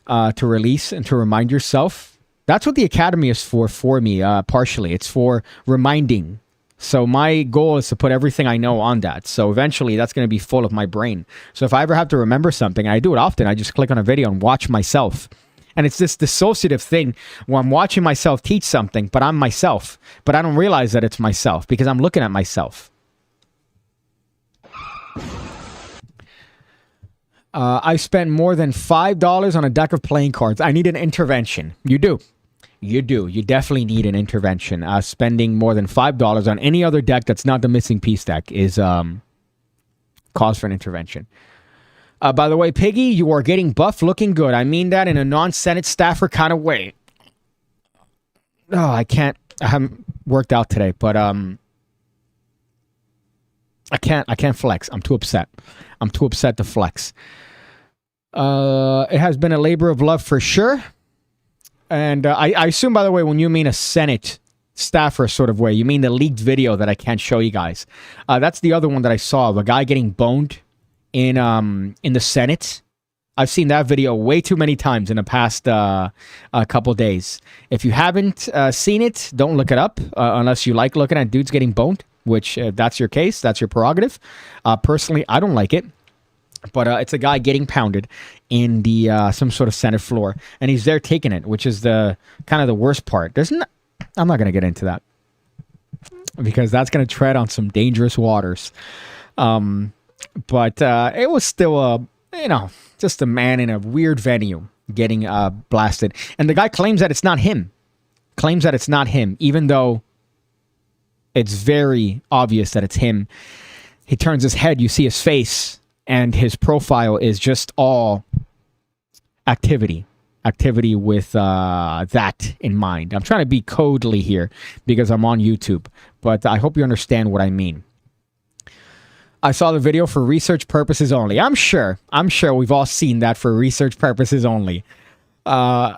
to release and to remind yourself. That's what the Academy is for me, partially. It's for reminding. So my goal is to put everything I know on that. So eventually that's going to be full of my brain. So if I ever have to remember something, and I do it often, I just click on a video and watch myself. And it's this dissociative thing where I'm watching myself teach something, but I'm myself. But I don't realize that it's myself because I'm looking at myself. I spent more than $5 on a deck of playing cards. I need an intervention. You do. You do. You definitely need an intervention. Spending more than $5 on any other deck that's not the missing piece deck is cause for an intervention. By the way, Piggy, you are getting buff, looking good. I mean that in a non-Senate staffer kind of way. Oh, I haven't worked out today, but I can't flex. I'm too upset. I'm too upset to flex. It has been a labor of love for sure. And I assume, by the way, when you mean a Senate staffer sort of way, you mean the leaked video that I can't show you guys. That's the other one that I saw of a guy getting boned in the Senate. I've seen that video way too many times in the past couple days. If you haven't seen it, don't look it up unless you like looking at dudes getting boned. which that's your case. That's your prerogative. Personally, I don't like it. But it's a guy getting pounded in the some sort of Senate floor, and he's there taking it, which is the kind of the worst part. I'm not going to get into that because that's going to tread on some dangerous waters. But it was still just a man in a weird venue getting blasted, and the guy claims that it's not him. Even though it's very obvious that it's him. He turns his head, you see his face. And his profile is just all activity with that in mind. I'm trying to be codely here because I'm on YouTube, but I hope you understand what I mean. I saw the video for research purposes only. I'm sure we've all seen that for research purposes only. The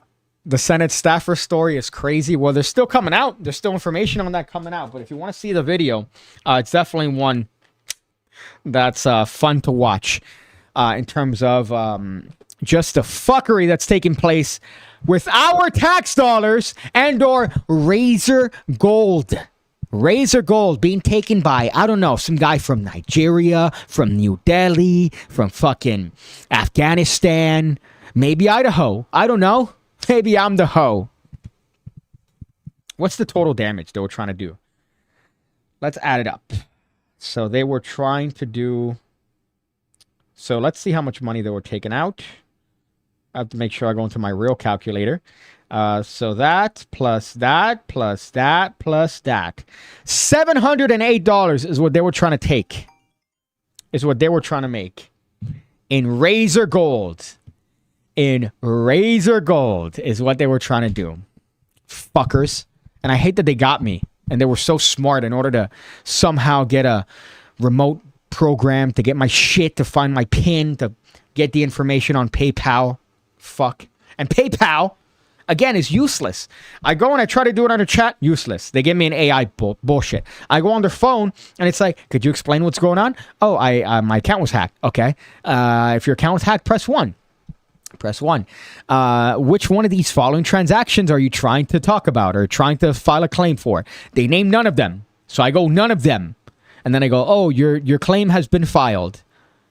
Senate staffer story is crazy. Well, they're still coming out. There's still information on that coming out. But if you want to see the video, it's definitely one that's fun to watch in terms of just the fuckery that's taking place with our tax dollars and or Razor Gold being taken by, I don't know, some guy from Nigeria, from New Delhi, from fucking Afghanistan, maybe Idaho. I don't know. Maybe I'm the hoe. What's the total damage they were trying to do? Let's add it up. So they were trying to do... So let's see how much money they were taking out. I have to make sure I go into my real calculator. So that plus that plus that plus that. $708 is what they were trying to take. Is what they were trying to make. In Razor Gold. In Razor Gold is what they were trying to do. Fuckers. And I hate that they got me. And they were so smart in order to somehow get a remote program to get my shit, to find my PIN, to get the information on PayPal. Fuck. And PayPal, again, is useless. I go and I try to do it on a chat, useless. They give me an AI bullshit. I go on their phone and it's like, could you explain what's going on? Oh, my account was hacked. Okay. If your account was hacked, press 1. Press 1. Which one of these following transactions are you trying to talk about or trying to file a claim for? They name none of them. So I go, none of them. And then I go, oh, your claim has been filed.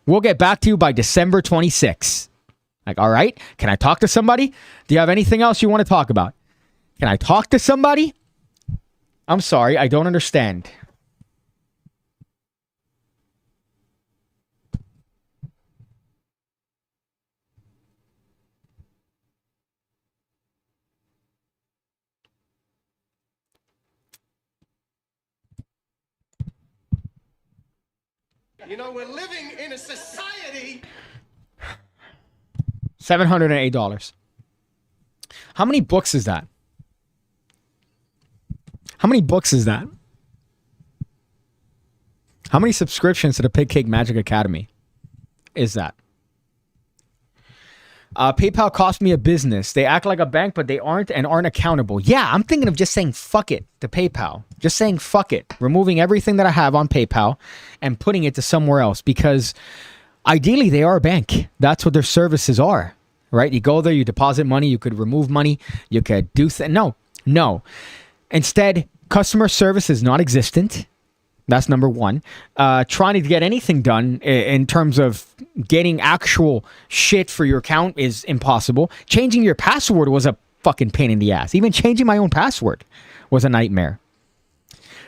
We'll get back to you by December 26th. Like, all right. Can I talk to somebody? Do you have anything else you want to talk about? Can I talk to somebody? I'm sorry. I don't understand. You know, we're living in a society. $708. How many books is that? How many books is that? How many subscriptions to the PigCake Magic Academy is that? PayPal cost me a business. They act like a bank, but they aren't and aren't accountable. Yeah, I'm thinking of just saying fuck it to PayPal. Just saying fuck it. Removing everything that I have on PayPal and putting it to somewhere else because ideally they are a bank. That's what their services are, right? You go there, you deposit money, you could remove money, you could do No. Instead, customer service is non-existent. That's number one. Trying to get anything done in terms of getting actual shit for your account is impossible. Changing your password was a fucking pain in the ass. Even changing my own password was a nightmare.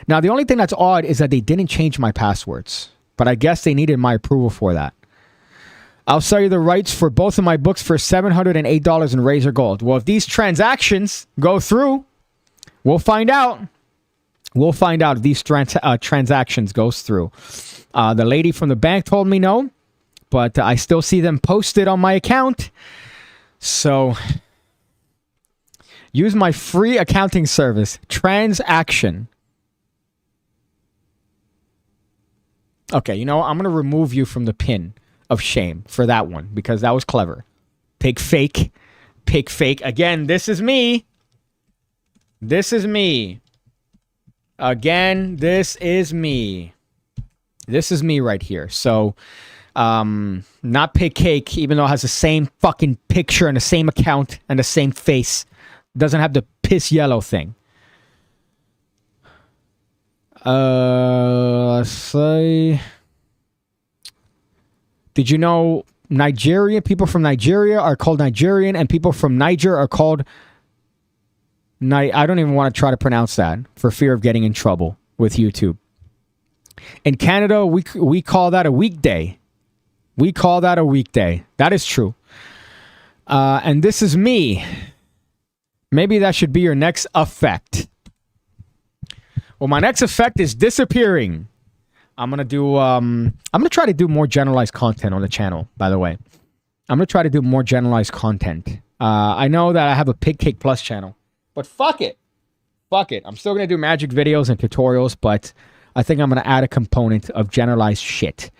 Now, the only thing that's odd is that they didn't change my passwords. But I guess they needed my approval for that. I'll sell you the rights for both of my books for $708 in Razor Gold. Well, if these transactions go through, we'll find out. We'll find out if these transactions goes through. The lady from the bank told me no, but I still see them posted on my account. So use my free accounting service, Transaction. Okay, you know, I'm going to remove you from the pin of shame for that one because that was clever. PigFake. Again, this is me. This is me. Again, this is me. This is me right here. So, not PigCake, even though it has the same fucking picture and the same account and the same face. Doesn't have the piss yellow thing. Let's say, did you know Nigerian people from Nigeria are called Nigerian, and people from Niger are called I don't even want to try to pronounce that for fear of getting in trouble with YouTube. In Canada, we call that a weekday. We call that a weekday. That is true. And this is me. Maybe that should be your next effect. Well, my next effect is disappearing. I'm gonna try to do more generalized content on the channel, by the way. I'm gonna try to do more generalized content. I know that I have a PigCake Plus channel, but fuck it. Fuck it. I'm still gonna do magic videos and tutorials, but I think I'm gonna add a component of generalized shit.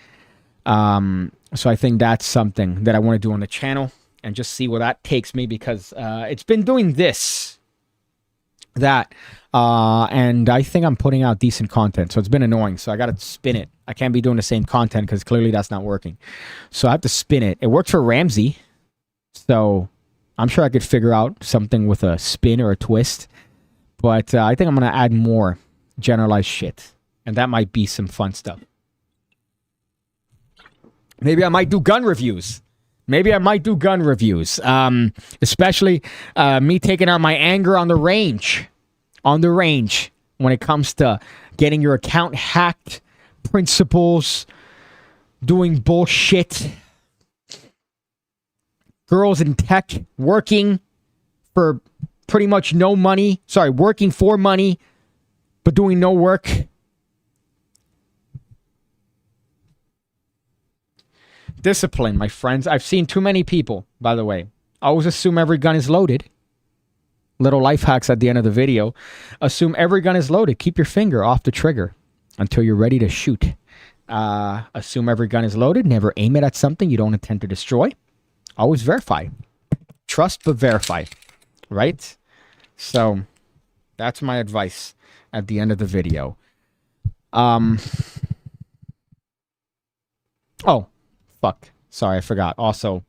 So I think that's something that I want to do on the channel and just see where that takes me, because it's been doing this, that, and I think I'm putting out decent content. So it's been annoying. So I got to spin it. I can't be doing the same content because clearly that's not working. So I have to spin it. It worked for Ramsey. So I'm sure I could figure out something with a spin or a twist. But I think I'm going to add more generalized shit. And that might be some fun stuff. Maybe I might do gun reviews. Especially me taking out my anger on the range. When it comes to getting your account hacked, principals, doing bullshit, girls in tech working for pretty much no money. Sorry, working for money, but doing no work. Discipline, my friends. I've seen too many people, by the way. Always assume every gun is loaded. Little life hacks at the end of the video. Assume every gun is loaded. Keep your finger off the trigger until you're ready to shoot. Assume every gun is loaded. Never aim it at something you don't intend to destroy. Always verify. Trust but verify. Right? So, that's my advice at the end of the video. Oh. Fuck. Sorry, I forgot. Also,